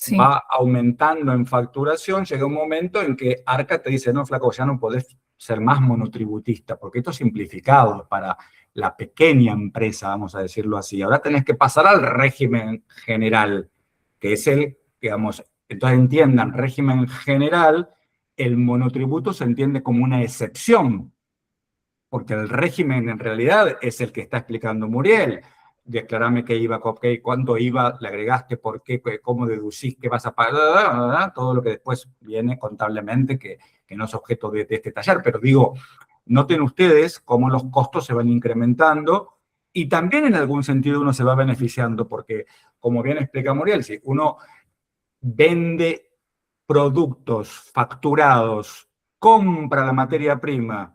Sí, va aumentando en facturación, llega un momento en que Arca te dice, no, flaco, ya no podés ser más monotributista, porque esto es simplificado para la pequeña empresa, vamos a decirlo así. Ahora tenés que pasar al régimen general, que es el, digamos, entonces entiendan, régimen general, el monotributo se entiende como una excepción, porque el régimen en realidad es el que está explicando Muriel. Declarame qué IVA, cuánto IVA le agregaste, por qué, cómo deducís que vas a pagar, todo lo que después viene contablemente, que no es objeto de este taller. Pero digo, noten ustedes cómo los costos se van incrementando y también en algún sentido uno se va beneficiando, porque como bien explica Muriel, si uno vende productos facturados, compra la materia prima,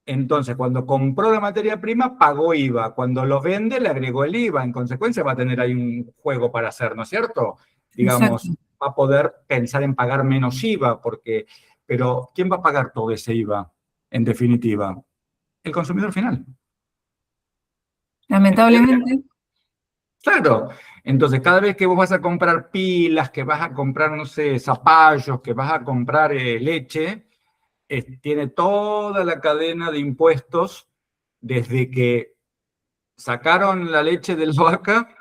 entonces, cuando compró la materia prima, pagó IVA. Cuando lo vende, le agregó el IVA. En consecuencia, va a tener ahí un juego para hacer, ¿no es cierto? exacto. Digamos, va a poder pensar en pagar menos IVA, pero ¿quién va a pagar todo ese IVA, en definitiva? El consumidor final. ¿Entienden? Lamentablemente, Claro. Entonces, cada vez que vos vas a comprar pilas, que vas a comprar, no sé, zapallos, que vas a comprar leche, tiene toda la cadena de impuestos desde que sacaron la leche de la vaca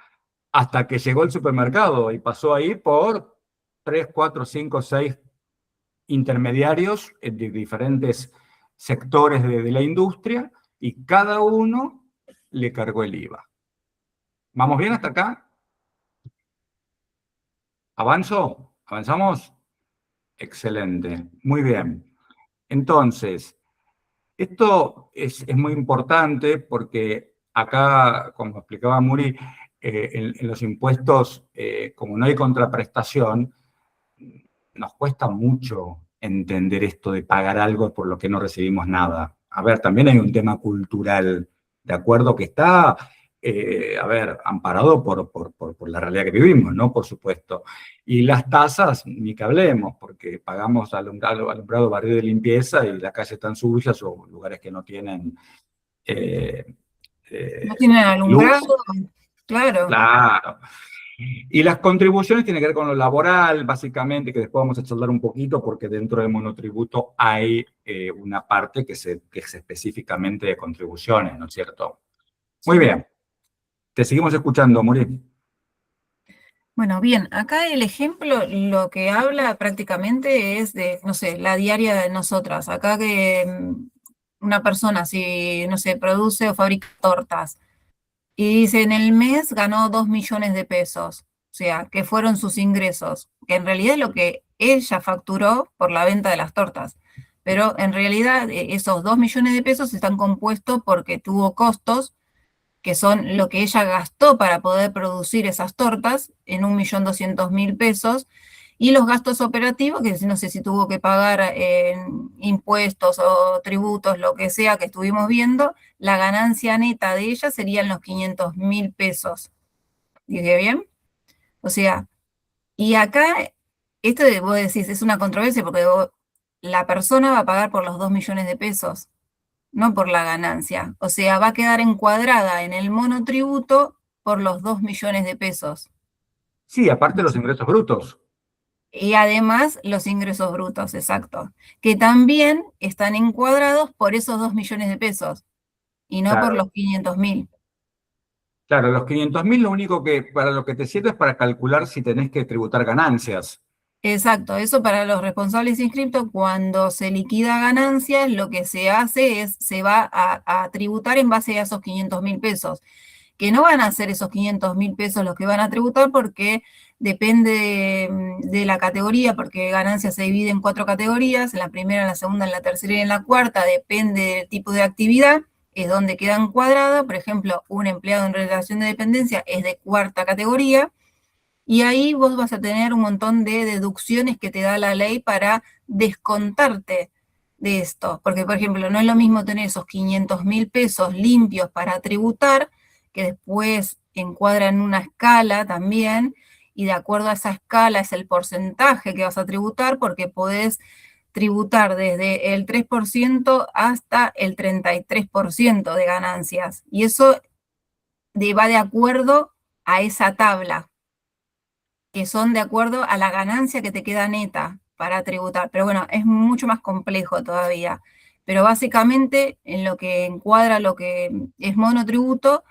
hasta que llegó al supermercado y pasó ahí por 3, 4, 5, 6 intermediarios de diferentes sectores de la industria y cada uno le cargó el IVA. ¿Vamos bien hasta acá? ¿Avanzo? ¿Avanzamos? Excelente. Muy bien. Entonces, esto es muy importante porque acá, como explicaba Muri, en los impuestos, como no hay contraprestación, nos cuesta mucho entender esto de pagar algo por lo que no recibimos nada. A ver, también hay un tema cultural, ¿de acuerdo? Que está, a ver, amparado por la realidad que vivimos, ¿no? Por supuesto. Y las tasas, ni que hablemos, porque pagamos alumbrado, barrido de limpieza y las calles están sucias o lugares que no tienen eh, no tienen luz. alumbrado, claro. Claro. Y las contribuciones tienen que ver con lo laboral, básicamente, que después vamos a charlar un poquito, porque dentro del monotributo hay una parte que es específicamente de contribuciones, ¿no es cierto? Muy Sí. bien. Te seguimos escuchando, Muri. Bueno, bien, acá el ejemplo lo que habla prácticamente es de, no sé, la diaria de nosotras. Acá que una persona, si, no sé, produce o fabrica tortas y dice en el mes ganó 2 millones de pesos, o sea, que fueron sus ingresos, que en realidad es lo que ella facturó por la venta de las tortas. Pero en realidad esos 2 millones de pesos están compuestos porque tuvo costos que son lo que ella gastó para poder producir esas tortas en 1.200.000 pesos, y los gastos operativos, que no sé si tuvo que pagar impuestos o tributos, lo que sea que estuvimos viendo, la ganancia neta de ella serían los 500.000 pesos. ¿Dije bien? O sea, y acá, esto de, vos decís, es una controversia porque la persona va a pagar por los 2 millones de pesos, no por la ganancia. O sea, va a quedar encuadrada en el monotributo por los 2 millones de pesos. Sí, aparte de los ingresos brutos. Y además los ingresos brutos, exacto, que también están encuadrados por esos 2 millones de pesos y no por Claro. los 500.000. Claro, los 500.000 lo único que para lo que te sirve es para calcular si tenés que tributar ganancias. Exacto, eso para los responsables inscriptos, cuando se liquida ganancias, lo que se hace es, se va a tributar en base a esos 500.000 pesos, que no van a ser esos 500.000 pesos los que van a tributar porque depende de la categoría, porque ganancias se divide en 4 categorías, en la primera, en la segunda, en la tercera y en la cuarta, depende del tipo de actividad, es donde queda encuadrada. Por ejemplo, un empleado en relación de dependencia es de cuarta categoría, y ahí vos vas a tener un montón de deducciones que te da la ley para descontarte de esto. Porque, por ejemplo, no es lo mismo tener esos 500.000 pesos limpios para tributar, que después encuadra en una escala también, y de acuerdo a esa escala es el porcentaje que vas a tributar, porque podés tributar desde el 3% hasta el 33% de ganancias. Y eso va de acuerdo a esa tabla, que son de acuerdo a la ganancia que te queda neta para tributar. Pero bueno, es mucho más complejo todavía. Pero básicamente, en lo que encuadra lo que es monotributo,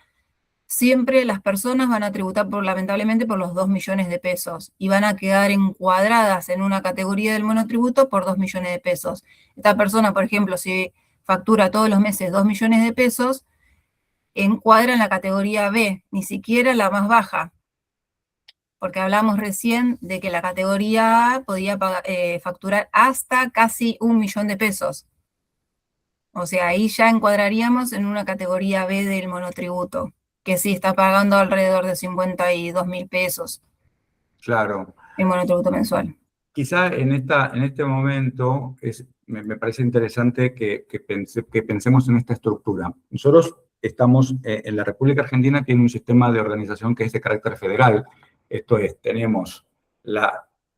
siempre las personas van a tributar lamentablemente por los 2 millones de pesos y van a quedar encuadradas en una categoría del monotributo por 2 millones de pesos. Esta persona, por ejemplo, si factura todos los meses 2 millones de pesos, encuadra en la categoría B, ni siquiera la más baja, porque hablamos recién de que la categoría A podía facturar hasta casi 1 millón de pesos. O sea, ahí ya encuadraríamos en una categoría B del monotributo, que sí está pagando alrededor de 52.000 pesos Claro. el monotributo mensual. Quizá en este momento me parece interesante que pensemos en esta estructura. Nosotros estamos en la República Argentina, tiene un sistema de organización que es de carácter federal. Esto es, tenemos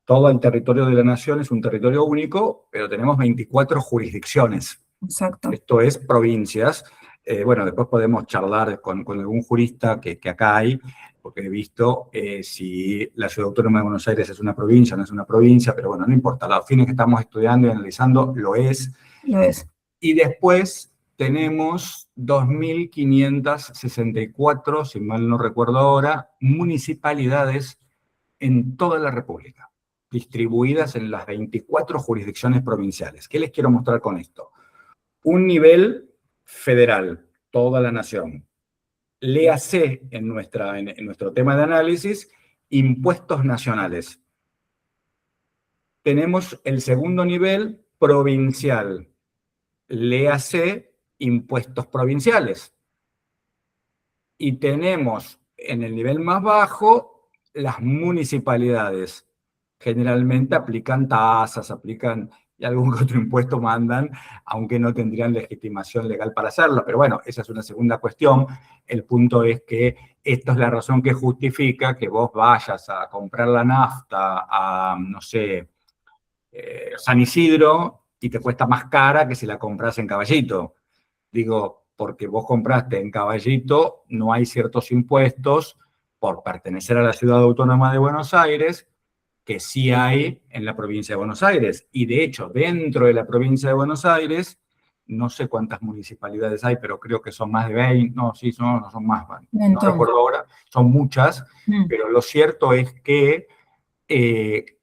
todo el territorio de la nación, es un territorio único, pero tenemos 24 jurisdicciones. Exacto. Esto es provincias. Bueno, después podemos charlar con algún jurista que acá hay, porque he visto si la Ciudad Autónoma de Buenos Aires es una provincia o no es una provincia, pero bueno, no importa, los fines que estamos estudiando y analizando lo es. Lo es. Y después tenemos 2.564, si mal no recuerdo ahora, municipalidades en toda la República, distribuidas en las 24 jurisdicciones provinciales. ¿Qué les quiero mostrar con esto? Un nivel federal, toda la nación. Léase en nuestro tema de análisis, impuestos nacionales. Tenemos el segundo nivel provincial. Léase impuestos provinciales. Y tenemos en el nivel más bajo las municipalidades. Generalmente aplican tasas, aplican y algún que otro impuesto mandan, aunque no tendrían legitimación legal para hacerlo. Pero bueno, esa es una segunda cuestión. El punto es que esta es la razón que justifica que vos vayas a comprar la nafta a, no sé, San Isidro y te cuesta más cara que si la compras en Caballito. Digo, porque vos compraste en Caballito, no hay ciertos impuestos por pertenecer a la Ciudad Autónoma de Buenos Aires que sí hay en la provincia de Buenos Aires. Y de hecho, dentro de la provincia de Buenos Aires, no sé cuántas municipalidades hay, pero creo que son más de 20, no, sí, no son más, no recuerdo ahora, son muchas, pero lo cierto es que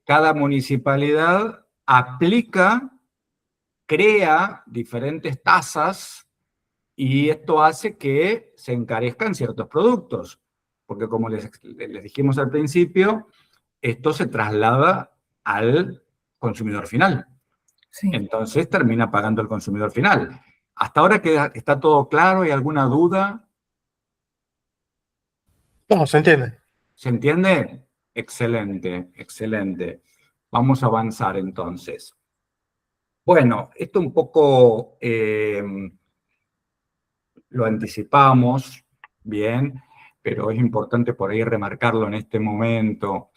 cada municipalidad aplica, crea diferentes tasas y esto hace que se encarezcan ciertos productos, porque como les dijimos al principio, esto se traslada al consumidor final. Sí. Entonces termina pagando el consumidor final. ¿Hasta ahora está todo claro? ¿Hay alguna duda? No, se entiende. ¿Se entiende? Excelente, excelente. Vamos a avanzar entonces. Bueno, esto un poco lo anticipamos, bien, pero es importante por ahí remarcarlo en este momento.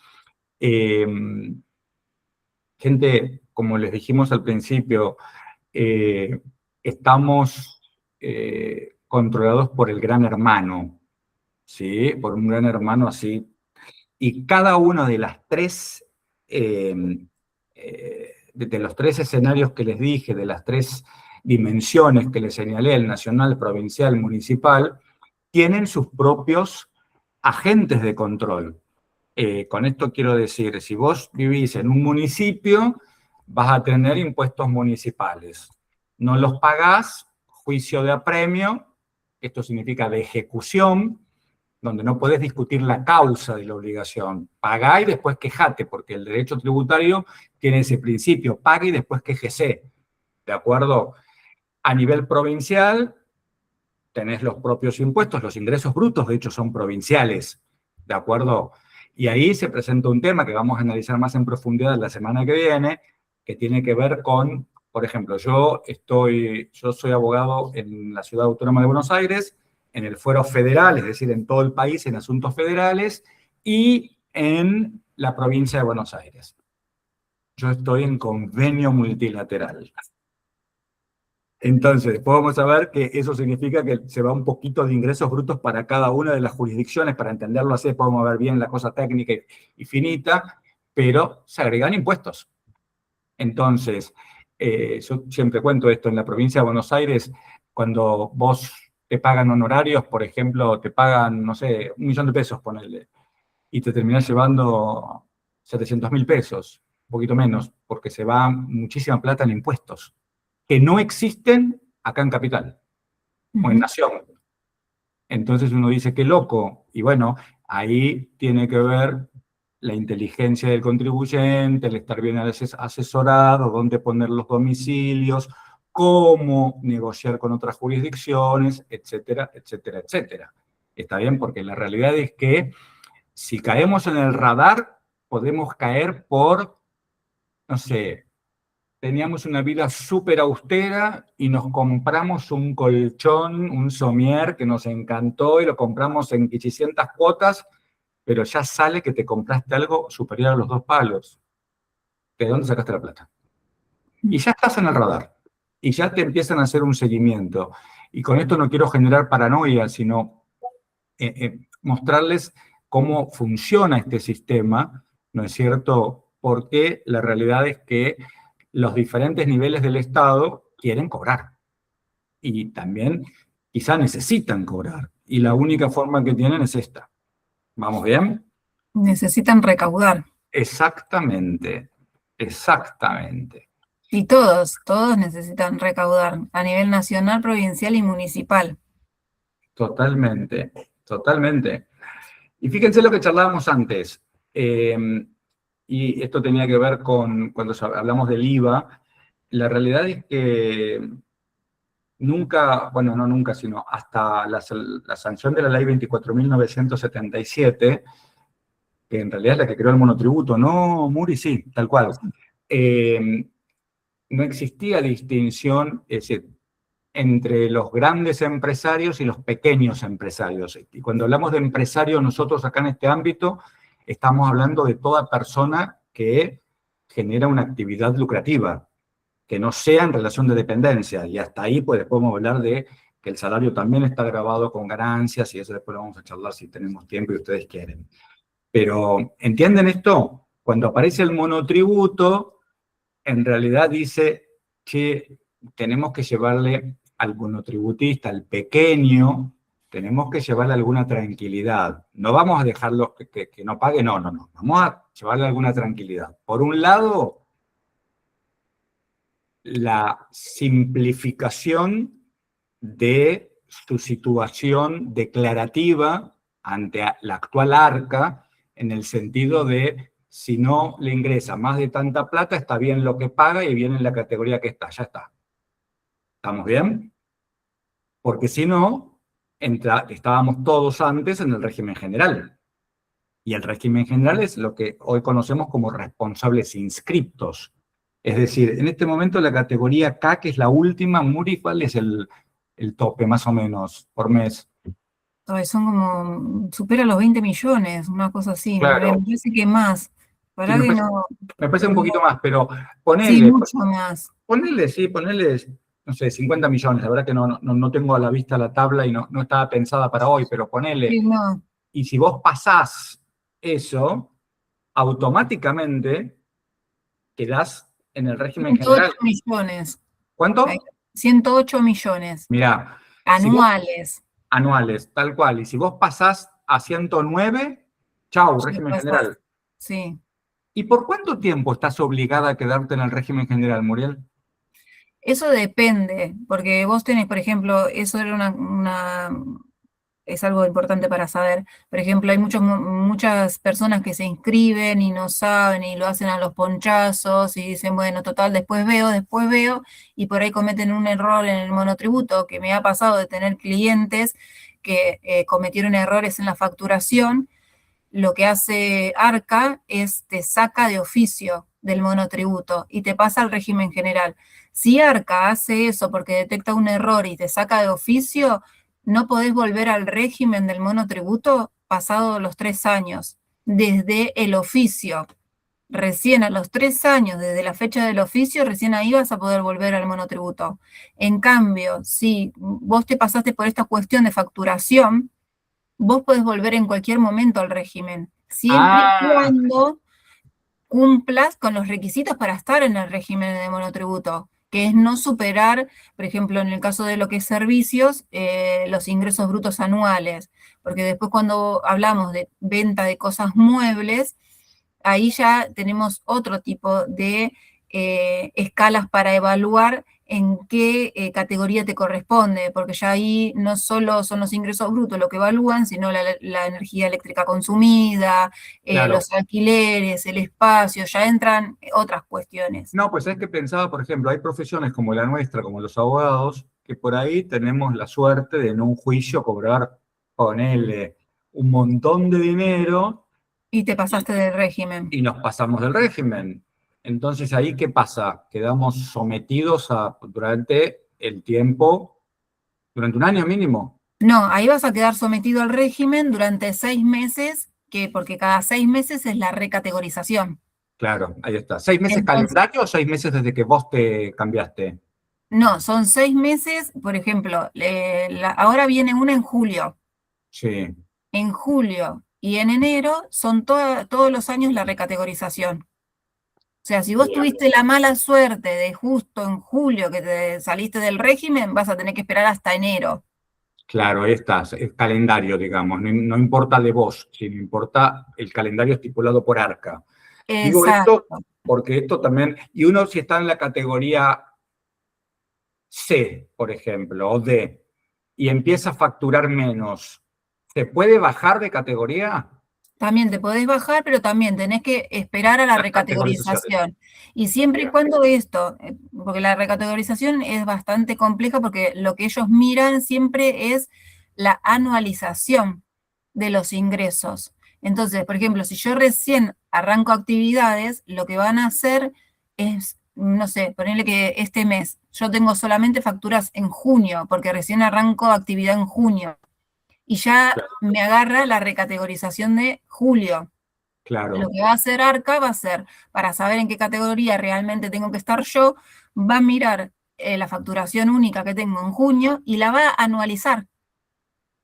Gente, como les dijimos al principio, estamos controlados por el gran hermano, ¿sí? Por un gran hermano así. Y cada una de las 3 de los 3 escenarios que les dije, de las 3 dimensiones que les señalé, el nacional, provincial, municipal, tienen sus propios agentes de control. Con esto quiero decir, si vos vivís en un municipio, vas a tener impuestos municipales. No los pagás, juicio de apremio, esto significa de ejecución, donde no podés discutir la causa de la obligación. Pagá y después quejate, porque el derecho tributario tiene ese principio, paga y después quéjese. ¿De acuerdo? A nivel provincial, tenés los propios impuestos, los ingresos brutos, de hecho, son provinciales. ¿De acuerdo? Y ahí se presenta un tema que vamos a analizar más en profundidad la semana que viene, que tiene que ver con, por ejemplo, yo soy abogado en la Ciudad Autónoma de Buenos Aires, en el fuero federal, es decir, en todo el país, en asuntos federales, y en la provincia de Buenos Aires. Yo estoy en convenio multilateral. Entonces, podemos saber que eso significa que se va un poquito de ingresos brutos para cada una de las jurisdicciones, para entenderlo así, podemos ver bien la cosa técnica y finita, pero se agregan impuestos. Entonces, yo siempre cuento esto, en la provincia de Buenos Aires, cuando vos te pagan honorarios, por ejemplo, te pagan, no sé, 1 millón de pesos, ponele, y te terminás llevando 700.000 pesos, un poquito menos, porque se va muchísima plata en impuestos, que no existen acá en Capital, o en Nación. Entonces uno dice, qué loco, y bueno, ahí tiene que ver la inteligencia del contribuyente, el estar bien asesorado, dónde poner los domicilios, cómo negociar con otras jurisdicciones, etcétera, etcétera, etcétera. ¿Está bien? Porque la realidad es que si caemos en el radar, podemos caer por, no sé, teníamos una vida súper austera y nos compramos un colchón, un somier que nos encantó y lo compramos en 800 cuotas, pero ya sale que te compraste algo superior a los 2 palos. ¿De dónde sacaste la plata? Y ya estás en el radar. Y ya te empiezan a hacer un seguimiento. Y con esto no quiero generar paranoia, sino mostrarles cómo funciona este sistema, ¿no es cierto? Porque la realidad es que los diferentes niveles del Estado quieren cobrar. Y también quizá necesitan cobrar. Y la única forma que tienen es esta. ¿Vamos bien? Necesitan recaudar. Exactamente, exactamente. Y todos necesitan recaudar a nivel nacional, provincial y municipal. Totalmente, totalmente. Y fíjense lo que charlábamos antes. Y esto tenía que ver con cuando hablamos del IVA. La realidad es que nunca, bueno, no nunca, sino hasta la sanción de la ley 24.977, que en realidad es la que creó el monotributo, ¿no, Muri? Sí, tal cual. No existía distinción, es decir, entre los grandes empresarios y los pequeños empresarios. Y cuando hablamos de empresario, nosotros acá en este ámbito, estamos hablando de toda persona que genera una actividad lucrativa, que no sea en relación de dependencia. Y hasta ahí pues, podemos hablar de que el salario también está grabado con ganancias, y eso después lo vamos a charlar si tenemos tiempo y ustedes quieren. Pero, ¿entienden esto? Cuando aparece el monotributo, en realidad dice que tenemos que llevarle al monotributista, al pequeño, tenemos que llevarle alguna tranquilidad. No vamos a dejarlo que no pague, no. Vamos a llevarle alguna tranquilidad. Por un lado, la simplificación de su situación declarativa ante la actual ARCA, en el sentido de, si no le ingresa más de tanta plata, está bien lo que paga y viene en la categoría que está, ya está. ¿Estamos bien? Porque si no, estábamos todos antes en el régimen general. Y el régimen general es lo que hoy conocemos como responsables inscriptos. Es decir, en este momento la categoría K, que es la última, Muri, ¿cuál es el tope más o menos por mes? Ay, son como, supera los 20 millones, una cosa así. Claro. Me parece que más. Para Sí, que no. Me parece un poquito más, pero Sí, ponele, mucho más. ponele, no sé, 50 millones. La verdad que no tengo a la vista la tabla y no estaba pensada para hoy, pero ponele. Sí, no. Y si vos pasás eso, automáticamente quedás en el régimen 108 general. millones. ¿Cuánto? 108 millones Mirá, anuales. anuales, tal cual. Y si vos pasás a 109, chau, Ya régimen pasás. general. Sí. ¿Y por cuánto tiempo estás obligada a quedarte en el régimen general, Muriel? Eso depende, porque vos tenés, por ejemplo, eso era es algo importante para saber. Por ejemplo, hay muchas personas que se inscriben y no saben y lo hacen a los ponchazos y dicen, bueno, total, después veo, y por ahí cometen un error en el monotributo, que me ha pasado de tener clientes que cometieron errores en la facturación. Lo que hace Arca es te saca de oficio del monotributo y te pasa al régimen general. Si Arca hace eso porque detecta un error y te saca de oficio, no podés volver al régimen del monotributo pasado los 3 años, desde el oficio. Recién a los 3 años, desde la fecha del oficio, recién ahí vas a poder volver al monotributo. En cambio, si vos te pasaste por esta cuestión de facturación, vos podés volver en cualquier momento al régimen, siempre y Ah, cuando cumplas con los requisitos para estar en el régimen de monotributo, que es no superar, por ejemplo, en el caso de lo que es servicios, los ingresos brutos anuales, porque después cuando hablamos de venta de cosas muebles, ahí ya tenemos otro tipo de escalas para evaluar en qué categoría te corresponde, porque ya ahí no solo son los ingresos brutos lo que evalúan, sino la energía eléctrica consumida, claro. los alquileres, el espacio, ya entran otras cuestiones. No, pues es que pensaba, por ejemplo, hay profesiones como la nuestra, como los abogados, que por ahí tenemos la suerte de en un juicio cobrar, ponele, un montón de dinero Y te pasaste del régimen. y nos pasamos del régimen. Entonces, ¿ahí qué pasa? Quedamos sometidos durante el tiempo, durante un año mínimo. No, ahí vas a quedar sometido al régimen durante 6 meses, porque cada 6 meses es la recategorización. Claro, ahí está. ¿6 meses Entonces, calendario o 6 meses desde que vos te cambiaste? no, son 6 meses, por ejemplo, ahora viene una en julio. Sí, En julio y en enero son todos los años la recategorización. O sea, si vos bien. tuviste la mala suerte de justo en julio que te saliste del régimen, vas a tener que esperar hasta enero. Claro, ahí estás, el calendario, digamos, no, no importa de vos, sino importa el calendario estipulado por Arca. Digo esto Exacto. porque esto también, y uno si está en la categoría C, por ejemplo, o D, y empieza a facturar menos, ¿se puede bajar de categoría? También te podés bajar, pero también tenés que esperar a la Las categorizaciones. recategorización. Y siempre y Bien, cuando esto, porque la recategorización es bastante compleja porque lo que ellos miran siempre es la anualización de los ingresos. Entonces, por ejemplo, si yo recién arranco actividades, lo que van a hacer es, no sé, ponerle que este mes yo tengo solamente facturas en junio, porque recién arranco actividad en junio y ya claro, me agarra la recategorización de julio. Lo claro, que va a hacer Arca va a ser, para saber en qué categoría realmente tengo que estar yo, va a mirar la facturación única que tengo en junio y la va a anualizar.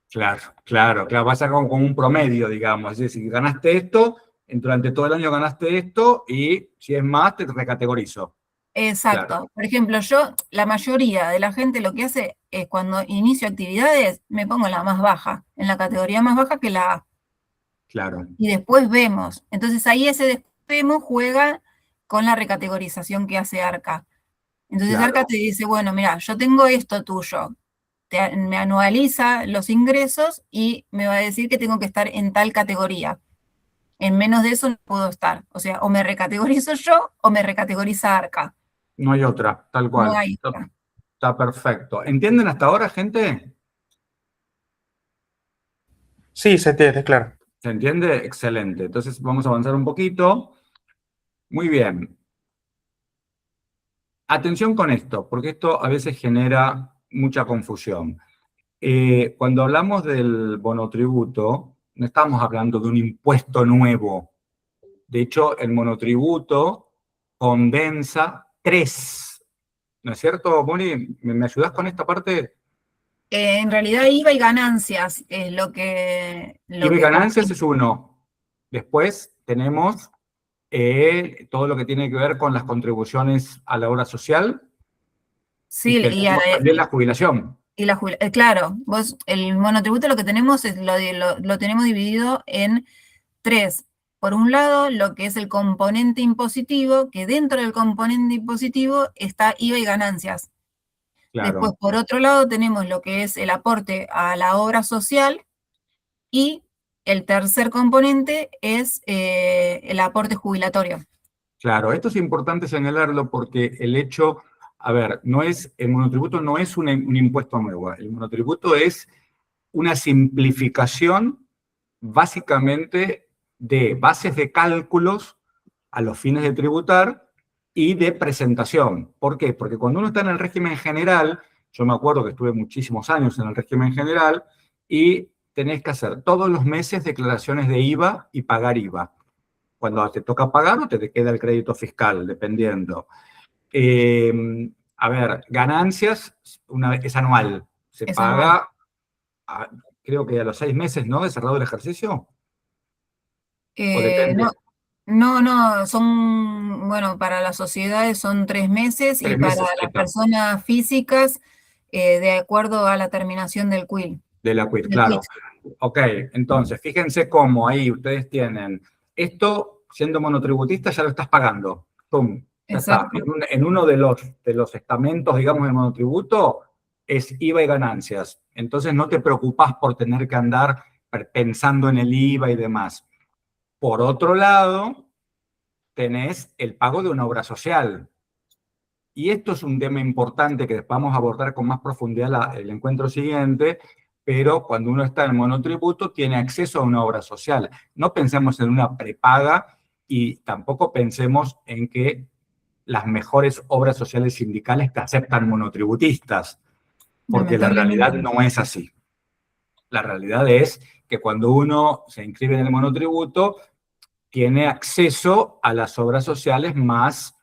claro, claro, claro, va a ser como un promedio, digamos, es decir, ganaste esto, durante todo el año ganaste esto, y si es más, te recategorizo. Claro, Exacto. Por ejemplo, la mayoría de la gente lo que hace es cuando inicio actividades, me pongo la más baja, en la categoría más baja que la A. claro, Y después vemos. Entonces ahí ese después vemos juega con la recategorización que hace Arca. Entonces Arca claro, te dice, bueno, mira, yo tengo esto tuyo. Me anualiza los ingresos y me va a decir que tengo que estar en tal categoría. En menos de eso no puedo estar. O sea, o me recategorizo yo o me recategoriza Arca. no hay otra, tal No cual. hay otra. Está perfecto. ¿Entienden hasta ahora, gente? Sí, se entiende, claro. ¿Se entiende? Excelente. Entonces vamos a avanzar un poquito. Muy bien. Atención con esto, porque esto a veces genera mucha confusión. Cuando hablamos del monotributo, no estamos hablando de un impuesto nuevo. De hecho, el monotributo condensa tres. ¿No es cierto, Moni? ¿Me ayudás con esta parte? En realidad IVA y ganancias es lo IVA y que ganancias es uno. Después tenemos todo lo que tiene que ver con las contribuciones a la obra social, Sí, y tenemos también la jubilación. claro, vos, el monotributo lo que tenemos es lo tenemos dividido en tres. Por un lado, lo que es el componente impositivo, que dentro del componente impositivo está IVA y ganancias. Después, Claro, por otro lado, tenemos lo que es el aporte a la obra social y el tercer componente es el aporte jubilatorio. claro. Esto es importante señalarlo porque el hecho, a ver, el monotributo no es un impuesto nuevo. El monotributo es una simplificación básicamente de bases de cálculos a los fines de tributar y de presentación. ¿Por qué? Porque cuando uno está en el régimen general, yo me acuerdo que estuve muchísimos años en el régimen general, y tenés que hacer todos los meses declaraciones de IVA y pagar IVA. Cuando te toca pagar o te queda el crédito fiscal, dependiendo. A ver, ganancias es anual. Se Es anual. paga, creo que a los 6 meses, ¿no? De cerrado el ejercicio. ¿O depende? No, no, son, bueno, para las sociedades son 3 meses y 3 para meses, ahí las está. personas físicas, de acuerdo a la terminación del CUIL. De la quit, Del claro. quit. Ok, entonces, fíjense cómo ahí ustedes tienen esto, siendo monotributista ya lo estás pagando. ¡Pum! Ya está. Exacto. En uno de los estamentos, digamos, del monotributo es IVA y ganancias. Entonces no te preocupás por tener que andar pensando en el IVA y demás. Por otro lado, tenés el pago de una obra social. Y esto es un tema importante que vamos a abordar con más profundidad el encuentro siguiente, pero cuando uno está en monotributo tiene acceso a una obra social. No pensemos en una prepaga y tampoco pensemos en que las mejores obras sociales sindicales te aceptan monotributistas, porque la realidad Lamentablemente. no es así. La realidad es que cuando uno se inscribe en el monotributo, tiene acceso a las obras sociales más,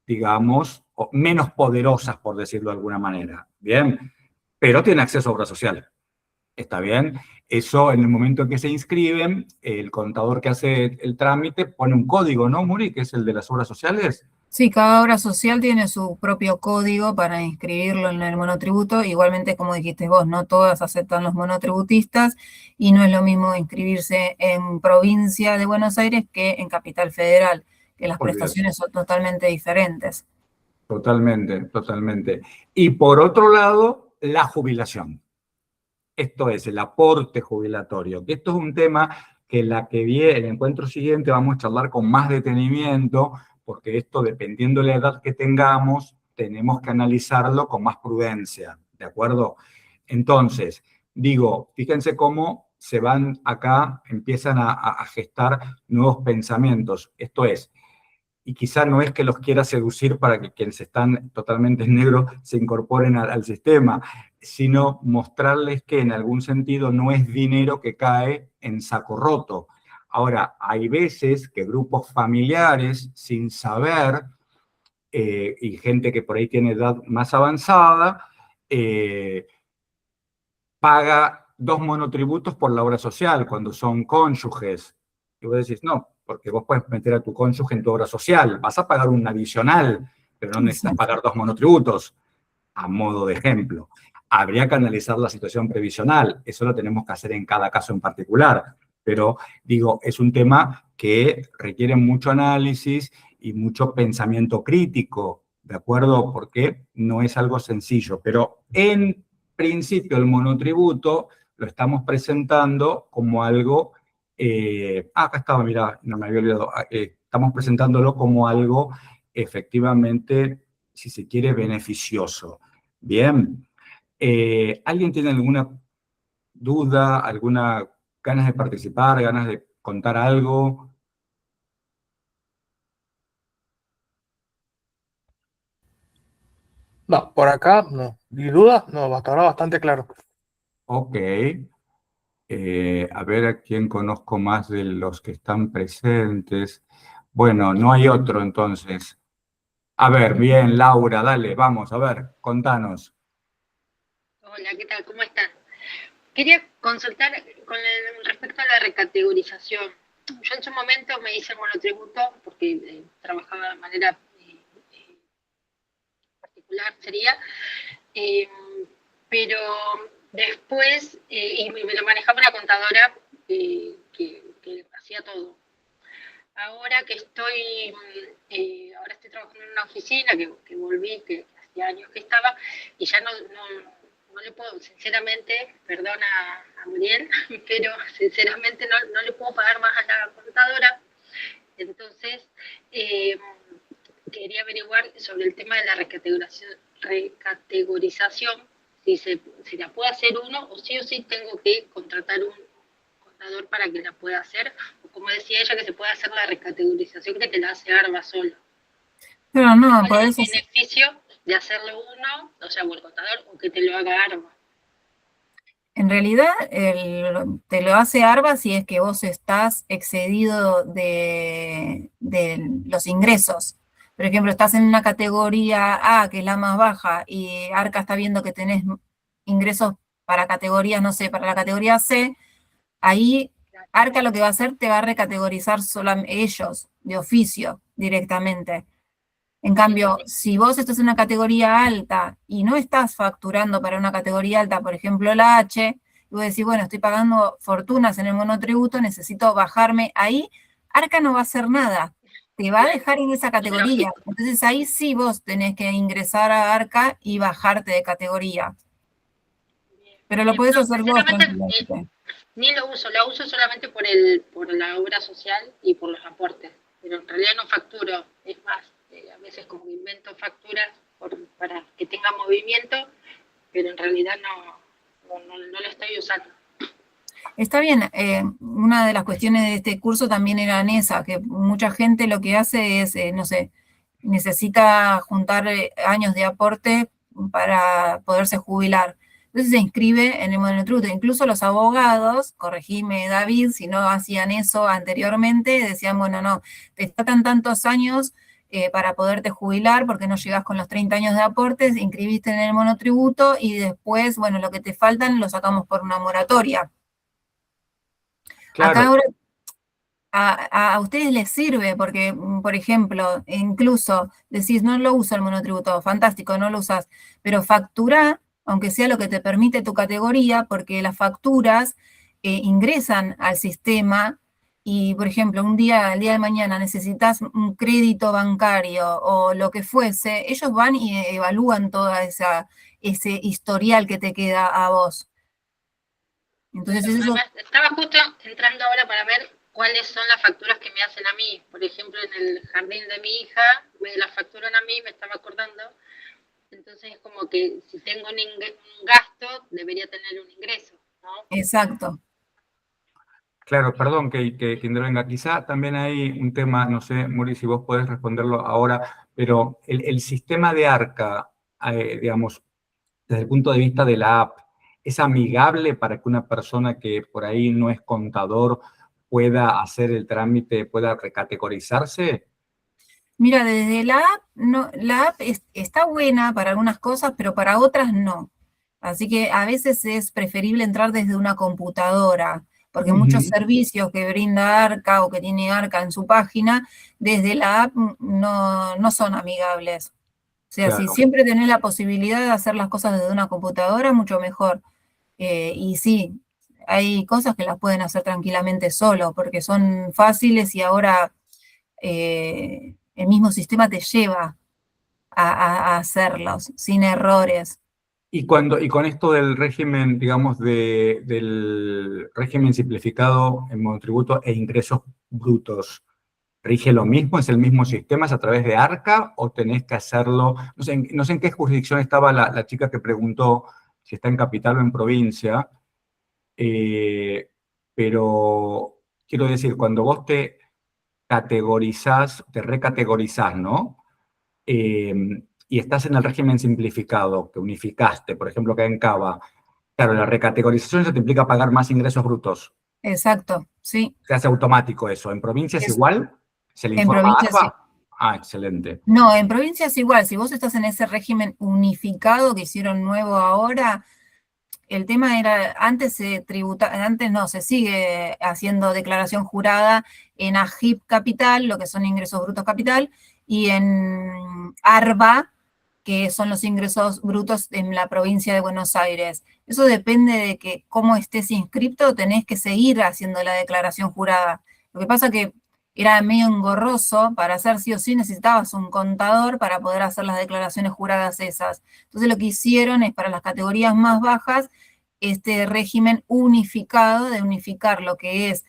digamos, menos poderosas, por decirlo de alguna manera. Bien, pero tiene acceso a obras sociales. ¿Está bien? Eso, en el momento en que se inscriben, el contador que hace el trámite pone un código, ¿no, Muri? Que es el de las obras sociales. Sí, cada obra social tiene su propio código para inscribirlo en el monotributo. Igualmente, como dijiste vos, no todas aceptan los monotributistas y no es lo mismo inscribirse en provincia de Buenos Aires que en Capital Federal, que las Olvídate. prestaciones son totalmente diferentes. Totalmente, totalmente. Y por otro lado, la jubilación. Esto es el aporte jubilatorio, que esto es un tema que que viene el encuentro siguiente vamos a charlar con más detenimiento, porque esto, dependiendo de la edad que tengamos, tenemos que analizarlo con más prudencia, ¿de acuerdo? Entonces, digo, fíjense cómo se van acá, empiezan a gestar nuevos pensamientos. Esto es, y quizá no es que los quiera seducir para que quienes están totalmente en negro se incorporen al sistema, sino mostrarles que en algún sentido no es dinero que cae en saco roto. Ahora, hay veces que grupos familiares, sin saber, y gente que por ahí tiene edad más avanzada, paga 2 monotributos por la obra social cuando son cónyuges. Y vos decís, no, porque vos puedes meter a tu cónyuge en tu obra social, vas a pagar un adicional, pero no necesitas Exacto. pagar 2 monotributos, a modo de ejemplo. Habría que analizar la situación previsional, eso lo tenemos que hacer en cada caso en particular, pero digo, es un tema que requiere mucho análisis y mucho pensamiento crítico, ¿de acuerdo? Porque no es algo sencillo, pero en principio el monotributo lo estamos presentando como algo, acá estaba, mirá, no me había olvidado, estamos presentándolo como algo efectivamente, si se quiere, beneficioso. Bien, ¿alguien tiene alguna duda, alguna ganas de participar, ganas de contar algo? No, por acá no. ¿Y dudas? No, hasta ahora bastante claro. Ok. A ver a quién conozco más de los que están presentes. Bueno, no hay otro entonces. A ver, bien, Laura, dale, vamos, a ver, contanos. Hola, ¿qué tal? ¿Cómo están? Quería consultar respecto a la recategorización. yo en su momento me hice el monotributo porque trabajaba de manera particular, sería, pero después, y me lo manejaba una contadora que hacía todo. Ahora que ahora estoy trabajando en una oficina, que volví, que hacía años que estaba, y ya no le puedo, sinceramente, perdona a Muriel, pero sinceramente no le puedo pagar más a la contadora. Entonces, quería averiguar sobre el tema de la recategorización, si la puede hacer uno o sí tengo que contratar un contador para que la pueda hacer, o como decía ella, que se puede hacer la recategorización que te la hace ARBA solo. Pero no, ¿Cuál es podés el beneficio de hacerlo uno, o sea, o el contador, o que te lo haga ARBA? En realidad, te lo hace ARBA si es que vos estás excedido de los ingresos. Por ejemplo, estás en una categoría A, que es la más baja, y ARCA está viendo que tenés ingresos para categorías, no sé, para la categoría C, ahí ARCA lo que va a hacer te va a recategorizar ellos, de oficio, directamente. En cambio, si vos estás en una categoría alta y no estás facturando para una categoría alta, por ejemplo la H, y vos decís, bueno, estoy pagando fortunas en el monotributo, necesito bajarme ahí, ARCA no va a hacer nada, te va a dejar en esa categoría. Entonces ahí sí vos tenés que ingresar a ARCA y bajarte de categoría. Pero lo podés hacer vos tranquilamente. Ni lo uso, la uso solamente por la obra social y por los aportes, pero en realidad no facturo, es más, a veces como que invento facturas para que tenga movimiento, pero en realidad no lo estoy usando. Está bien, una de las cuestiones de este curso también era en esa, que mucha gente lo que hace es, no sé, necesita juntar años de aporte para poderse jubilar. Entonces se inscribe en el monotributo. Incluso los abogados, corregime David, si no hacían eso anteriormente, decían, bueno, no, te faltan tantos años para poderte jubilar porque no llegas con los 30 años de aportes, inscribiste en el monotributo y después, bueno, lo que te faltan lo sacamos por una moratoria. Claro. Acá ahora a ustedes les sirve porque, por ejemplo, incluso decís, no lo uso el monotributo, fantástico, no lo usas, pero facturá, aunque sea lo que te permite tu categoría, porque las facturas ingresan al sistema y, por ejemplo, el día de mañana necesitas un crédito bancario o lo que fuese, ellos van y evalúan toda ese historial que te queda a vos. Entonces eso... Estaba justo entrando ahora para ver cuáles son las facturas que me hacen a mí. Por ejemplo, en el jardín de mi hija, me las facturan a mí, me estaba acordando. Entonces es como que si tengo un gasto, debería tener un ingreso, ¿no? Exacto. Claro, perdón que intervenga. Quizá también hay un tema, no sé, Muri, si vos podés responderlo ahora, pero el sistema de ARCA, digamos, desde el punto de vista de la app, ¿es amigable para que una persona que por ahí no es contador pueda hacer el trámite, pueda recategorizarse? Mira, desde la app, no, la app está buena para algunas cosas, pero para otras no. Así que a veces es preferible entrar desde una computadora, porque muchos servicios que brinda ARCA o que tiene ARCA en su página, desde la app no son amigables. O sea, si Claro. siempre tenés la posibilidad de hacer las cosas desde una computadora, mucho mejor. Y sí, hay cosas que las pueden hacer tranquilamente solo, porque son fáciles y ahora el mismo sistema te lleva a hacerlos sin errores. Y con esto del régimen, digamos, del régimen simplificado en monotributo e ingresos brutos, ¿rige lo mismo? ¿Es el mismo sistema? ¿Es a través de ARCA o tenés que hacerlo? No sé en qué jurisdicción estaba la chica que preguntó si está en capital o en provincia, pero quiero decir, cuando vos te categorizás, te recategorizás, ¿no? Y estás en el régimen simplificado, que unificaste, por ejemplo, acá en Cava, claro, la recategorización eso te implica pagar más ingresos brutos. Exacto, sí. Se hace automático eso. ¿En provincia es igual? ¿Se le En informa a provincia sí. ARBA? Ah, excelente. No, en provincia es igual. Si vos estás en ese régimen unificado que hicieron nuevo ahora, el tema era, antes se sigue haciendo declaración jurada en AGIP capital, lo que son ingresos brutos capital, y en ARBA, que son los ingresos brutos en la provincia de Buenos Aires. Eso depende de que cómo estés inscripto, tenés que seguir haciendo la declaración jurada. Lo que pasa que era medio engorroso, para hacer sí o sí necesitabas un contador para poder hacer las declaraciones juradas esas. Entonces lo que hicieron es para las categorías más bajas, este régimen unificado, de unificar lo que es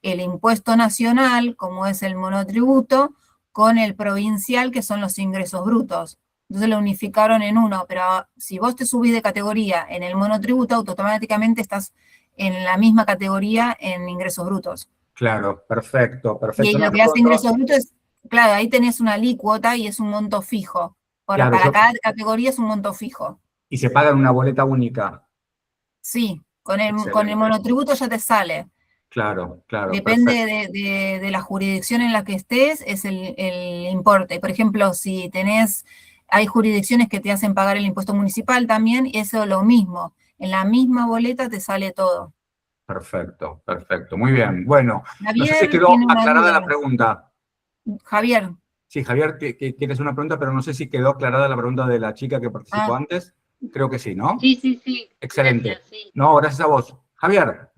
el impuesto nacional, como es el monotributo, con el provincial, que son los ingresos brutos. Entonces lo unificaron en uno, pero si vos te subís de categoría en el monotributo, automáticamente estás en la misma categoría en ingresos brutos. Claro, perfecto, Y perfecto. ahí No, lo te que hace pregunto- ingresos brutos es, claro, ahí tenés una alícuota y es un monto fijo. Claro, Para cada categoría es un monto fijo. y se paga en una boleta única. Sí, con el Excelente. monotributo ya te sale. Claro, claro, Depende perfecto. de la jurisdicción en la que estés, es el importe. Por ejemplo, si hay jurisdicciones que te hacen pagar el impuesto municipal también, y eso es lo mismo. En la misma boleta te sale todo. Perfecto, perfecto. Muy bien. Bueno, no sé si Javier quedó tiene una aclarada la duda. pregunta. Javier, Sí, Javier, que tienes una pregunta, pero no sé si quedó aclarada la pregunta de la chica que participó ah, antes. Creo que sí, ¿no? Sí, sí, sí, Excelente. gracias, sí. No, gracias a vos. Javier,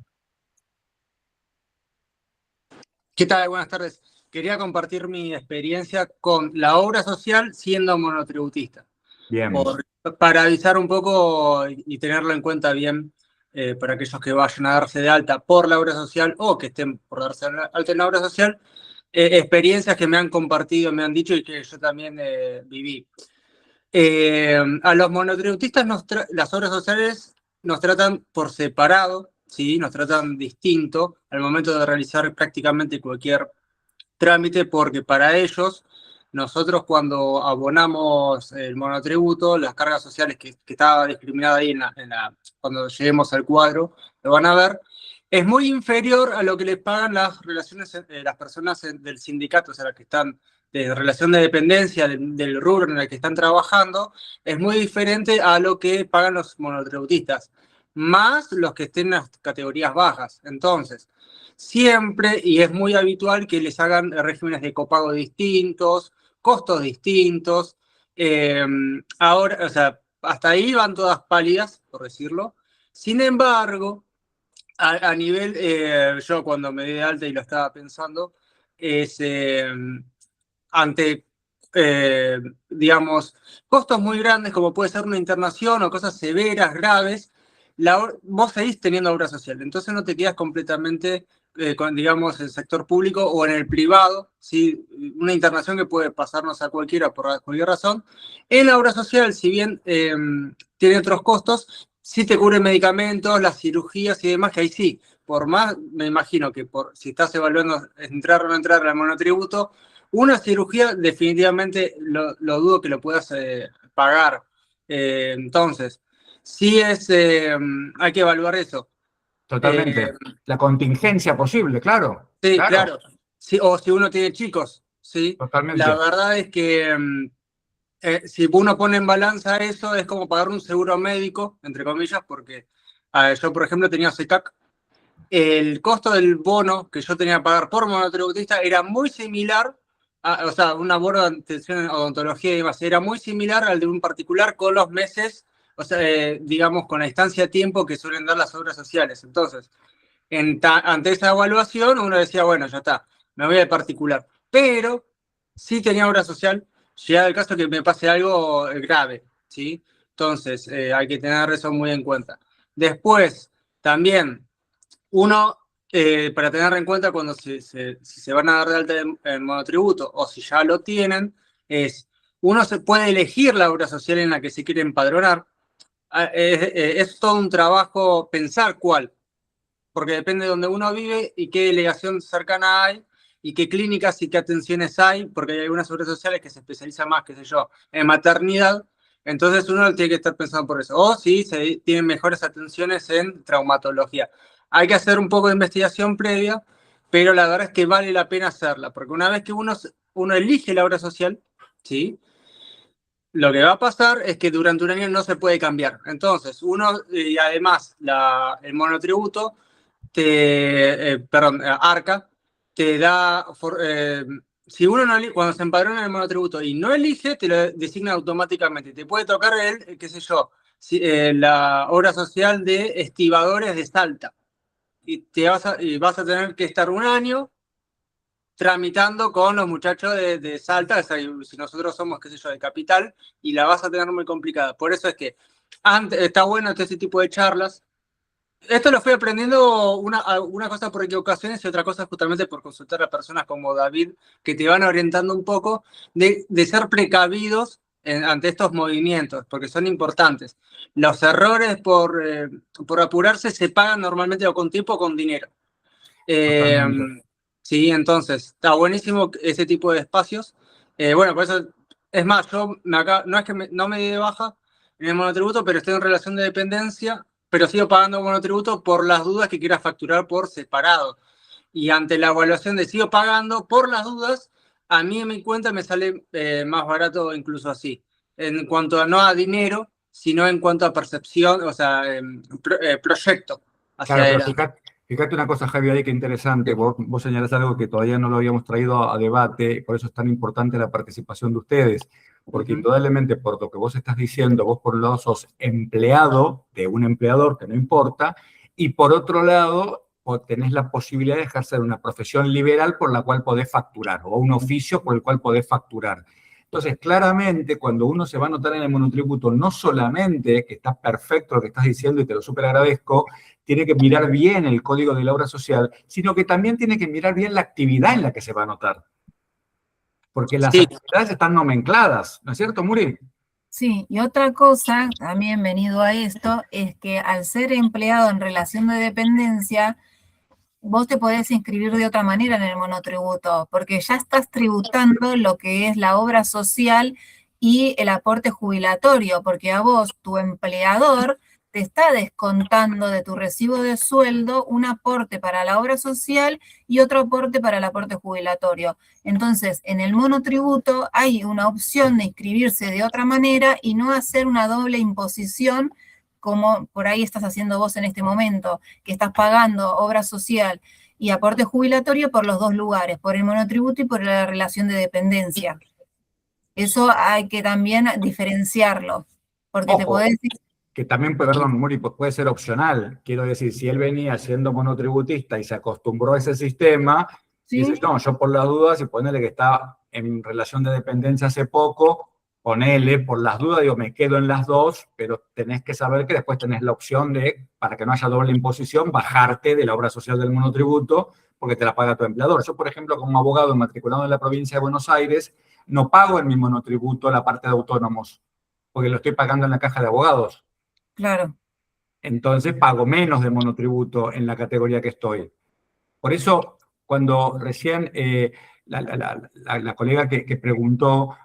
¿Qué tal? Buenas tardes. Quería compartir mi experiencia con la obra social siendo monotributista, bien, para avisar un poco y tenerlo en cuenta bien para aquellos que vayan a darse de alta por la obra social o que estén por darse de alta en la obra social, experiencias que me han compartido, me han dicho y que yo también viví. A los monotributistas las obras sociales nos tratan por separado, ¿sí? Nos tratan distinto al momento de realizar prácticamente cualquier trámite, porque para ellos, nosotros cuando abonamos el monotributo, las cargas sociales que estaba discriminada ahí cuando lleguemos al cuadro, lo van a ver, es muy inferior a lo que les pagan las personas del sindicato, o sea, las que están de relación de dependencia del rubro en el que están trabajando, es muy diferente a lo que pagan los monotributistas, más los que estén en las categorías bajas. Entonces, siempre, y es muy habitual que les hagan regímenes de copago distintos, costos distintos. Ahora, o sea, hasta ahí van todas pálidas, por decirlo. Sin embargo, a nivel, yo cuando me di de alta y lo estaba pensando, es ante, digamos, costos muy grandes, como puede ser una internación o cosas severas, graves, vos seguís teniendo obra social, entonces no te quedas completamente, digamos, en el sector público o en el privado, ¿sí? Una internación que puede pasarnos a cualquiera por cualquier razón. En la obra social, si bien tiene otros costos, sí te cubre medicamentos, las cirugías y demás, que ahí sí, por más, me imagino que si estás evaluando entrar o no entrar al monotributo, una cirugía definitivamente lo dudo que lo puedas pagar. Entonces, sí hay que evaluar eso. totalmente. La contingencia posible, claro. Sí, Claro, claro. Sí, o si uno tiene chicos, ¿sí? La totalmente. verdad es que si uno pone en balanza eso, es como pagar un seguro médico, entre comillas, porque yo, por ejemplo, tenía CECAC. El costo del bono que yo tenía que pagar por monotributista era muy similar, o sea, un abono de atención en odontología y demás, era muy similar al de un particular con los meses, o sea, digamos, con la distancia de tiempo que suelen dar las obras sociales. Entonces, ante esa evaluación, uno decía, bueno, ya está, me voy al particular. Pero sí tenía obra social, llegado el caso que me pase algo grave, ¿sí? Entonces, hay que tener eso muy en cuenta. Después, también, uno, para tener en cuenta cuando si se van a dar de alta en monotributo o si ya lo tienen, uno se puede elegir la obra social en la que se quiere empadronar. Es todo un trabajo pensar cuál, porque depende de donde uno vive y qué delegación cercana hay y qué clínicas y qué atenciones hay, porque hay algunas obras sociales que se especializan más, qué sé yo, en maternidad. Entonces uno tiene que estar pensando por eso. O si se tienen mejores atenciones en traumatología. Hay que hacer un poco de investigación previa, pero la verdad es que vale la pena hacerla, porque una vez que uno elige la obra social, ¿sí? lo que va a pasar es que durante un año no se puede cambiar. Entonces, y además, el monotributo, Arca, te da, si uno no cuando se empadrona en el monotributo y no elige, te lo designa automáticamente. Te puede tocar qué sé yo, la obra social de estibadores de Salta. Y vas a tener que estar un año tramitando con los muchachos de Salta, o sea, si nosotros somos, qué sé yo, de Capital, y la vas a tener muy complicada. Por eso es que está bueno este tipo de charlas. Esto lo fui aprendiendo una cosa por equivocaciones y otra cosa justamente por consultar a personas como David, que te van orientando un poco de ser precavidos ante estos movimientos, porque son importantes. Los errores por apurarse se pagan normalmente o con tiempo o con dinero. Totalmente. Sí, entonces, está buenísimo ese tipo de espacios. Bueno, por eso, es más, yo no es que no me di de baja en el monotributo, pero estoy en relación de dependencia, pero sigo pagando monotributo por las dudas que quiera facturar por separado. Y ante la evaluación de sigo pagando por las dudas, a mí en mi cuenta me sale más barato incluso así. En cuanto no a dinero, sino en cuanto a percepción, o sea, proyecto hacia Claro, pero adelante. fíjate una cosa, Javi, ahí que interesante. Vos señalás algo que todavía no lo habíamos traído a debate, y por eso es tan importante la participación de ustedes. Porque indudablemente, por lo que vos estás diciendo, vos por un lado sos empleado de un empleador, que no importa, y por otro lado, tenés la posibilidad de ejercer una profesión liberal por la cual podés facturar, o un oficio por el cual podés facturar. Entonces, claramente, cuando uno se va a anotar en el monotributo, no solamente, que está perfecto lo que estás diciendo y te lo súper agradezco, tiene que mirar bien el código de la obra social, sino que también tiene que mirar bien la actividad en la que se va a anotar. Porque las Sí, actividades están nomencladas, ¿no es cierto, Muri? Sí, y otra cosa, también venido a esto, es que al ser empleado en relación de dependencia, vos te podés inscribir de otra manera en el monotributo, porque ya estás tributando lo que es la obra social y el aporte jubilatorio, porque a vos, tu empleador, te está descontando de tu recibo de sueldo un aporte para la obra social y otro aporte para el aporte jubilatorio. Entonces, en el monotributo hay una opción de inscribirse de otra manera y no hacer una doble imposición como por ahí estás haciendo vos en este momento, que estás pagando obra social y aporte jubilatorio por los dos lugares, por el monotributo y por la relación de dependencia. Eso hay que también diferenciarlo, porque te Ojo, podés decir, que también, perdón, Muri, puede ser opcional. Quiero decir, si él venía siendo monotributista y se acostumbró a ese sistema, dice, ¿sí? no, yo por las dudas, y ponele que está en relación de dependencia hace poco, ponele por las dudas, digo, me quedo en las dos, pero tenés que saber que después tenés la opción de, para que no haya doble imposición, bajarte de la obra social del monotributo, porque te la paga tu empleador. Yo, por ejemplo, como abogado matriculado en la provincia de Buenos Aires, no pago en mi monotributo la parte de autónomos, porque lo estoy pagando en la caja de abogados. Claro. Entonces pago menos de monotributo en la categoría que estoy. Por eso, cuando recién la colega que preguntó,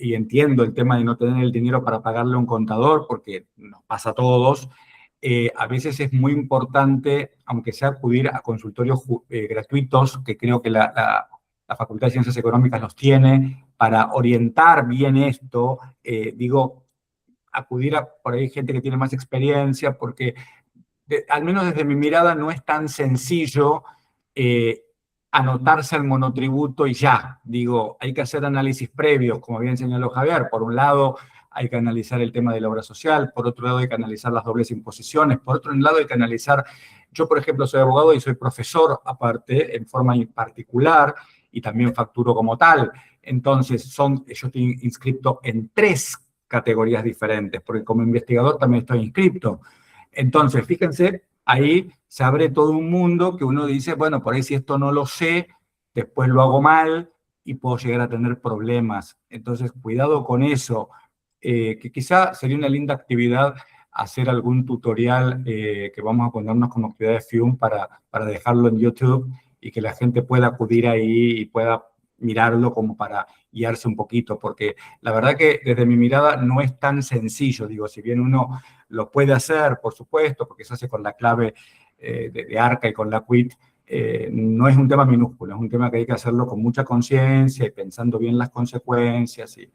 y entiendo el tema de no tener el dinero para pagarle a un contador, porque nos pasa a todos, a veces es muy importante, aunque sea acudir a consultorios gratuitos, que creo que la Facultad de Ciencias Económicas los tiene, para orientar bien esto, acudir a por ahí gente que tiene más experiencia, porque al menos desde mi mirada no es tan sencillo anotarse al monotributo y ya. Hay que hacer análisis previos, como bien señaló Javier. Por un lado, hay que analizar el tema de la obra social, por otro lado hay que analizar las dobles imposiciones, por otro lado hay que analizar, yo por ejemplo soy abogado y soy profesor aparte, en forma particular, y también facturo como tal. Entonces, yo estoy inscrito en 3 categorías diferentes, porque como investigador también estoy inscrito. Entonces, fíjense, ahí se abre todo un mundo que uno dice, bueno, por ahí si esto no lo sé, después lo hago mal y puedo llegar a tener problemas. Entonces, cuidado con eso, que quizá sería una linda actividad hacer algún tutorial que vamos a ponernos como actividad de FIUM para dejarlo en YouTube y que la gente pueda acudir ahí y pueda mirarlo como para guiarse un poquito, porque la verdad que desde mi mirada no es tan sencillo, si bien uno lo puede hacer, por supuesto, porque se hace con la clave de Arca y con la Quit, no es un tema minúsculo, es un tema que hay que hacerlo con mucha conciencia y pensando bien las consecuencias, ¿de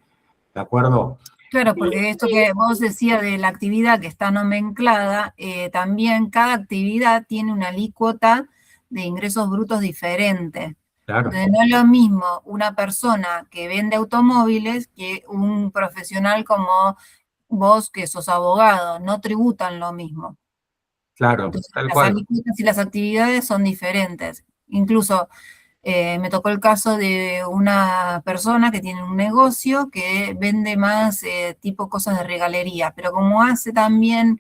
acuerdo? Claro, porque esto que vos decías de la actividad que está nomenclada, también cada actividad tiene una alícuota de ingresos brutos diferente. Claro, Entonces, no es lo mismo una persona que vende automóviles que un profesional como vos que sos abogado, no tributan lo mismo. claro, Entonces, tal las cual. alícuotas y las actividades son diferentes. Incluso me tocó el caso de una persona que tiene un negocio que vende más tipo cosas de regalería, pero como hace también,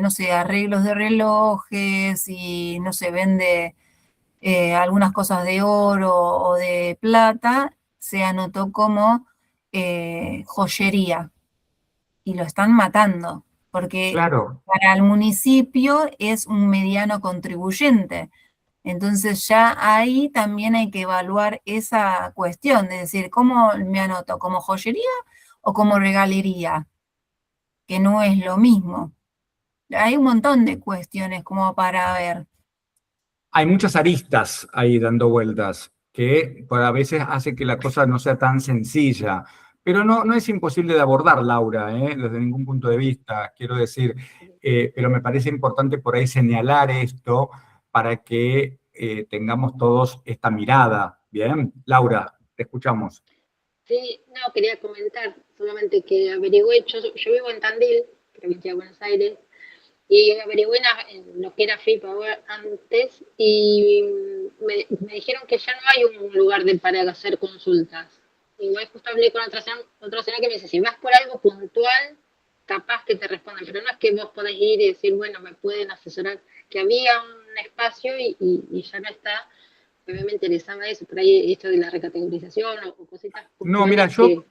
no sé, arreglos de relojes y, no sé, vende algunas cosas de oro o de plata, se anotó como joyería y lo están matando, porque Claro, para el municipio es un mediano contribuyente. Entonces ya ahí también hay que evaluar esa cuestión, de decir, ¿cómo me anoto? ¿Como joyería o como regalería? Que no es lo mismo. Hay un montón de cuestiones como para ver. hay muchas aristas ahí dando vueltas que a veces hace que la cosa no sea tan sencilla. Pero no es imposible de abordar, Laura, desde ningún punto de vista, quiero decir. Pero me parece importante por ahí señalar esto para que tengamos todos esta mirada. Bien, Laura, te escuchamos. Sí, no, quería comentar solamente que averigüé, yo vivo en Tandil, provincia de Buenos Aires, y averigüé en lo que era FIPA antes y me dijeron que ya no hay un lugar para hacer consultas. Igual justo hablé con otra señora que me dice, si vas por algo puntual, capaz que te respondan, pero no es que vos podés ir y decir, bueno, me pueden asesorar, que había un espacio y ya no está. A mí me interesaba eso, por ahí esto de la recategorización o cositas No, mira, puntuales que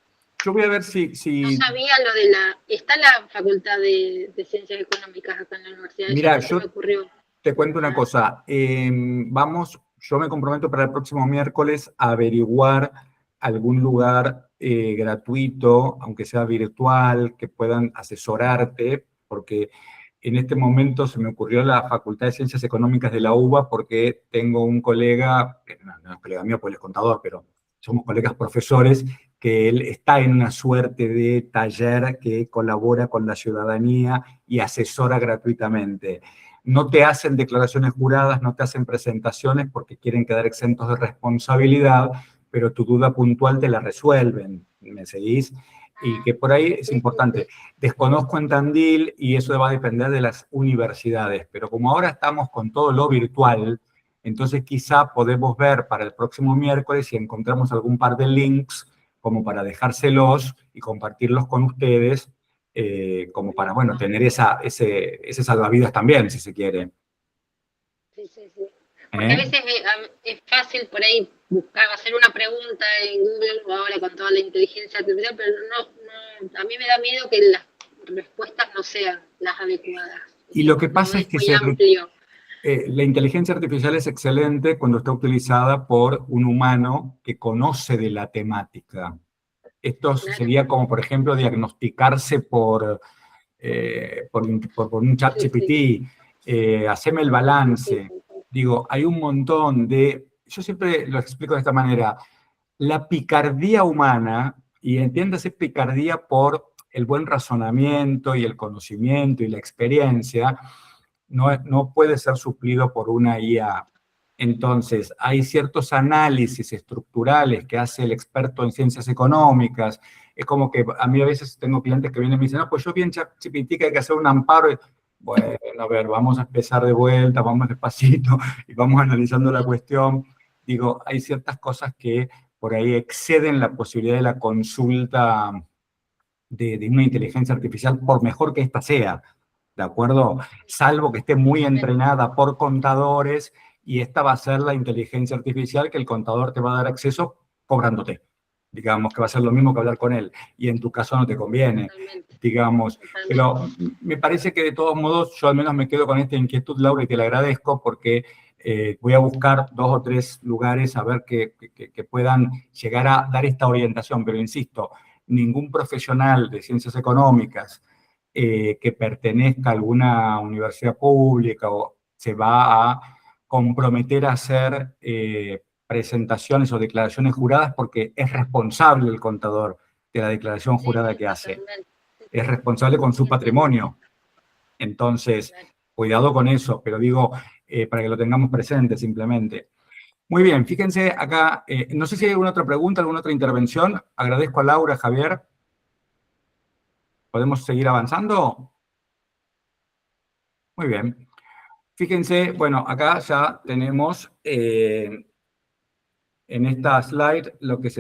yo voy a ver no si sabía lo de está la Facultad de Ciencias Económicas acá en la universidad, eso mira, no se me yo ocurrió. te cuento una cosa. Yo me comprometo para el próximo miércoles a averiguar algún lugar gratuito, aunque sea virtual, que puedan asesorarte, porque en este momento se me ocurrió la Facultad de Ciencias Económicas de la UBA, porque tengo un colega, no es colega mío, pues él es contador, pero somos colegas profesores, que él está en una suerte de taller que colabora con la ciudadanía y asesora gratuitamente. No te hacen declaraciones juradas, no te hacen presentaciones porque quieren quedar exentos de responsabilidad, pero tu duda puntual te la resuelven. ¿Me seguís? Y que por ahí es Sí, sí, sí. importante. Desconozco en Tandil y eso va a depender de las universidades, pero como ahora estamos con todo lo virtual, entonces quizá podemos ver para el próximo miércoles si encontramos algún par de links como para dejárselos y compartirlos con ustedes, como para, bueno, tener ese salvavidas también, si se quiere. Sí, sí, sí. Porque a ¿Eh? veces es fácil por ahí buscar, hacer una pregunta en Google o ahora con toda la inteligencia artificial, pero a mí me da miedo que las respuestas no sean las adecuadas. Y lo que pasa es Es que muy amplio. la inteligencia artificial es excelente cuando está utilizada por un humano que conoce de la temática. Esto Claro. sería como, por ejemplo, diagnosticarse por un chat Sí, sí. GPT, haceme el Sí, sí, sí, balance. sí, sí. Digo, hay un montón yo siempre lo explico de esta manera, la picardía humana, y entiéndase picardía por el buen razonamiento y el conocimiento y la experiencia, no puede ser suplido por una IA. Entonces, hay ciertos análisis estructurales que hace el experto en ciencias económicas. Es como que a mí a veces tengo clientes que vienen y me dicen, no, pues yo vi en ChatGPT que hay que hacer un amparo. Bueno, a ver, vamos a empezar de vuelta, vamos despacito y vamos analizando la cuestión. Digo, hay ciertas cosas que por ahí exceden la posibilidad de la consulta de una inteligencia artificial, por mejor que ésta sea, ¿de acuerdo? Salvo que esté muy Totalmente. entrenada por contadores y esta va a ser la inteligencia artificial que el contador te va a dar acceso cobrándote. Digamos que va a ser lo mismo que hablar con él y en tu caso no te conviene, Totalmente. digamos. Totalmente. Pero me parece que de todos modos yo al menos me quedo con esta inquietud, Laura, y te la agradezco porque voy a buscar 2 o 3 lugares a ver que puedan llegar a dar esta orientación, pero insisto, ningún profesional de ciencias económicas que pertenezca a alguna universidad pública o se va a comprometer a hacer presentaciones o declaraciones juradas porque es responsable el contador de la declaración jurada Sí, que hace. totalmente. Es responsable con su patrimonio. Entonces, cuidado con eso, pero digo, para que lo tengamos presente simplemente. Muy bien, fíjense acá, no sé si hay alguna otra pregunta, alguna otra intervención. Agradezco a Laura, Javier. ¿Podemos seguir avanzando? Muy bien. Fíjense, bueno, acá ya tenemos en esta slide lo que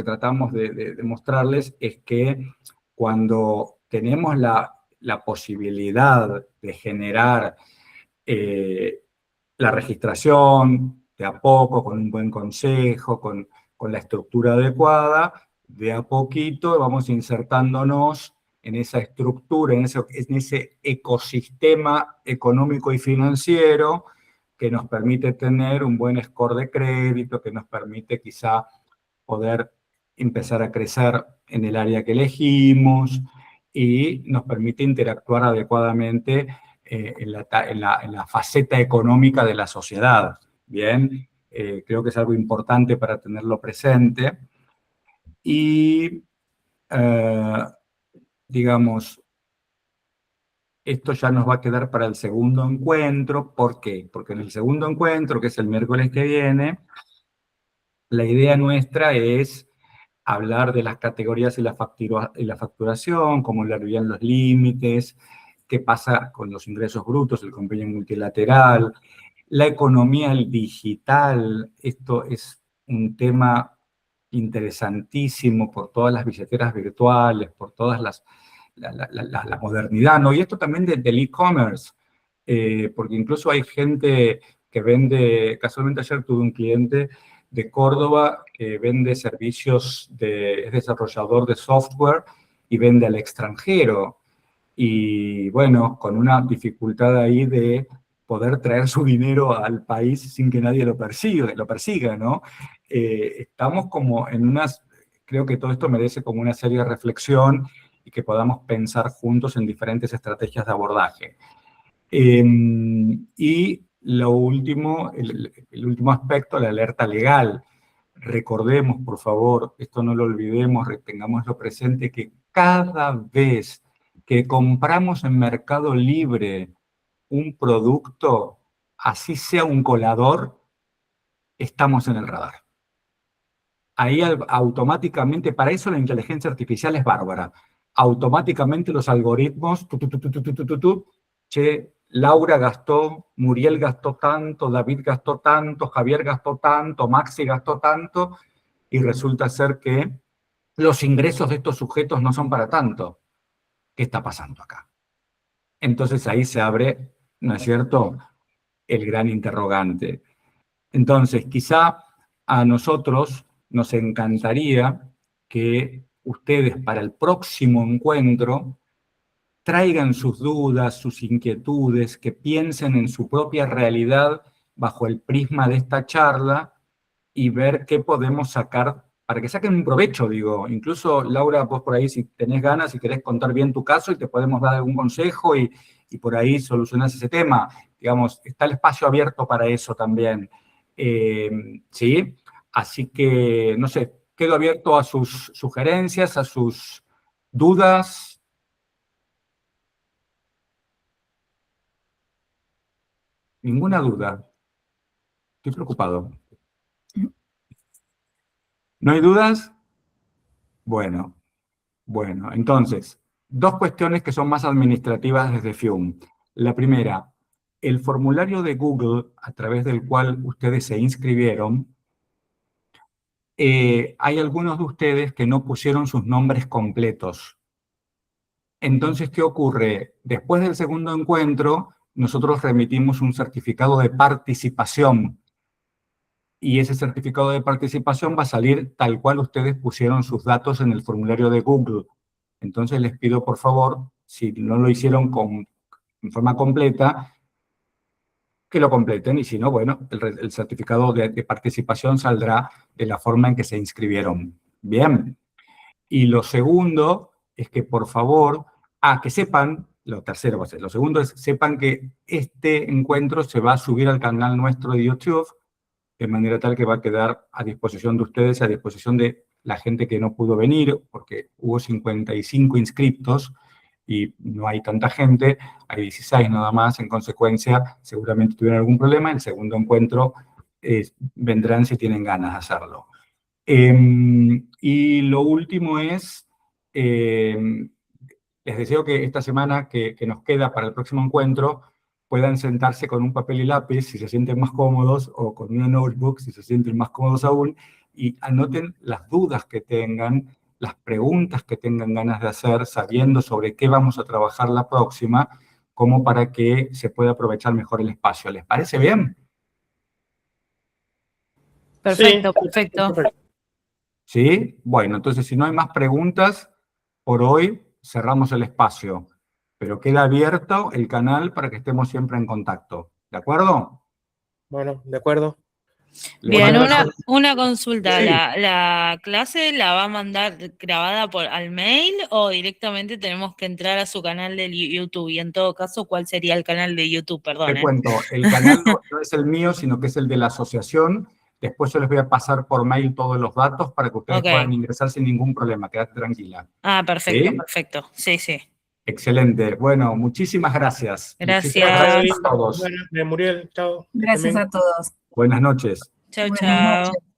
tratamos de mostrarles es que cuando tenemos la posibilidad de generar la registración de a poco, con un buen consejo, con la estructura adecuada, de a poquito vamos insertándonos en esa estructura, en ese ecosistema económico y financiero que nos permite tener un buen score de crédito, que nos permite quizá poder empezar a crecer en el área que elegimos y nos permite interactuar adecuadamente en la faceta económica de la sociedad. Bien, creo que es algo importante para tenerlo presente. Y, digamos, esto ya nos va a quedar para el segundo encuentro. ¿Por qué? Porque en el segundo encuentro, que es el miércoles que viene, la idea nuestra es hablar de las categorías y la facturación, cómo leerían los límites, qué pasa con los ingresos brutos, el convenio multilateral, la economía digital. Esto es un tema interesantísimo por todas las billeteras virtuales, por todas la modernidad, ¿no? Y esto también del e-commerce, porque incluso hay gente que vende, casualmente ayer tuve un cliente de Córdoba que vende servicios, es desarrollador de software y vende al extranjero. Y bueno, con una dificultad ahí de poder traer su dinero al país sin que nadie lo persiga, ¿no? Estamos como en creo que todo esto merece como una seria reflexión y que podamos pensar juntos en diferentes estrategias de abordaje. Y lo último, el último aspecto, la alerta legal. Recordemos, por favor, esto no lo olvidemos, retengámoslo presente, que cada vez que compramos en Mercado Libre un producto, así sea un colador, estamos en el radar. Ahí automáticamente, para eso la inteligencia artificial es bárbara. Automáticamente los algoritmos, che, Laura gastó, Muriel gastó tanto, David gastó tanto, Javier gastó tanto, Maxi gastó tanto, y resulta ser que los ingresos de estos sujetos no son para tanto. ¿Qué está pasando acá? Entonces ahí se abre, ¿no es cierto?, el gran interrogante. Entonces, quizá a nosotros nos encantaría que ustedes para el próximo encuentro traigan sus dudas, sus inquietudes, que piensen en su propia realidad bajo el prisma de esta charla y ver qué podemos sacar, para que saquen un provecho, digo. Incluso, Laura, vos por ahí, si tenés ganas, si querés contar bien tu caso y te podemos dar algún consejo y por ahí solucionás ese tema. Digamos, está el espacio abierto para eso también. ¿Sí? Así que, no sé, quedo abierto a sus sugerencias, a sus dudas. Ninguna duda. Estoy preocupado. ¿No hay dudas? Bueno, entonces, dos cuestiones que son más administrativas desde FIUM. La primera, el formulario de Google a través del cual ustedes se inscribieron, hay algunos de ustedes que no pusieron sus nombres completos. Entonces, ¿qué ocurre? Después del segundo encuentro, nosotros remitimos un certificado de participación. Y ese certificado de participación va a salir tal cual ustedes pusieron sus datos en el formulario de Google. Entonces les pido, por favor, si no lo hicieron en forma completa, que lo completen. Y si no, bueno, el certificado de participación saldrá de la forma en que se inscribieron. Bien. Y lo segundo es que, por favor, que sepan, lo tercero va a ser, lo segundo es, sepan que este encuentro se va a subir al canal nuestro de YouTube, de manera tal que va a quedar a disposición de ustedes, a disposición de la gente que no pudo venir, porque hubo 55 inscriptos y no hay tanta gente, hay 16 nada más, en consecuencia seguramente tuvieron algún problema, el segundo encuentro vendrán si tienen ganas de hacerlo. Y lo último es, les deseo que esta semana que nos queda para el próximo encuentro puedan sentarse con un papel y lápiz si se sienten más cómodos, o con una notebook si se sienten más cómodos aún, y anoten las dudas que tengan, las preguntas que tengan ganas de hacer, sabiendo sobre qué vamos a trabajar la próxima, como para que se pueda aprovechar mejor el espacio. ¿Les parece bien? Perfecto, Sí, perfecto. perfecto. ¿Sí? Bueno, entonces si no hay más preguntas, por hoy cerramos el espacio, pero queda abierto el canal para que estemos siempre en contacto. ¿De acuerdo? Bueno, de acuerdo. Bien, Bueno, gracias. una consulta. Sí. ¿La clase la va a mandar grabada al mail o directamente tenemos que entrar a su canal de YouTube? Y en todo caso, ¿cuál sería el canal de YouTube? Perdón. Te cuento, el canal no es el mío, sino que es el de la asociación. Después yo les voy a pasar por mail todos los datos para que ustedes Ok. puedan ingresar sin ningún problema. Quédate tranquila. Ah, perfecto, ¿Sí? perfecto. Sí, sí. Excelente. Bueno, muchísimas gracias. Gracias. Muchísimas gracias a todos. Bueno, Muriel, chao. que estén Gracias bien. a todos. Buenas noches. Chau, Buenas chau. noches.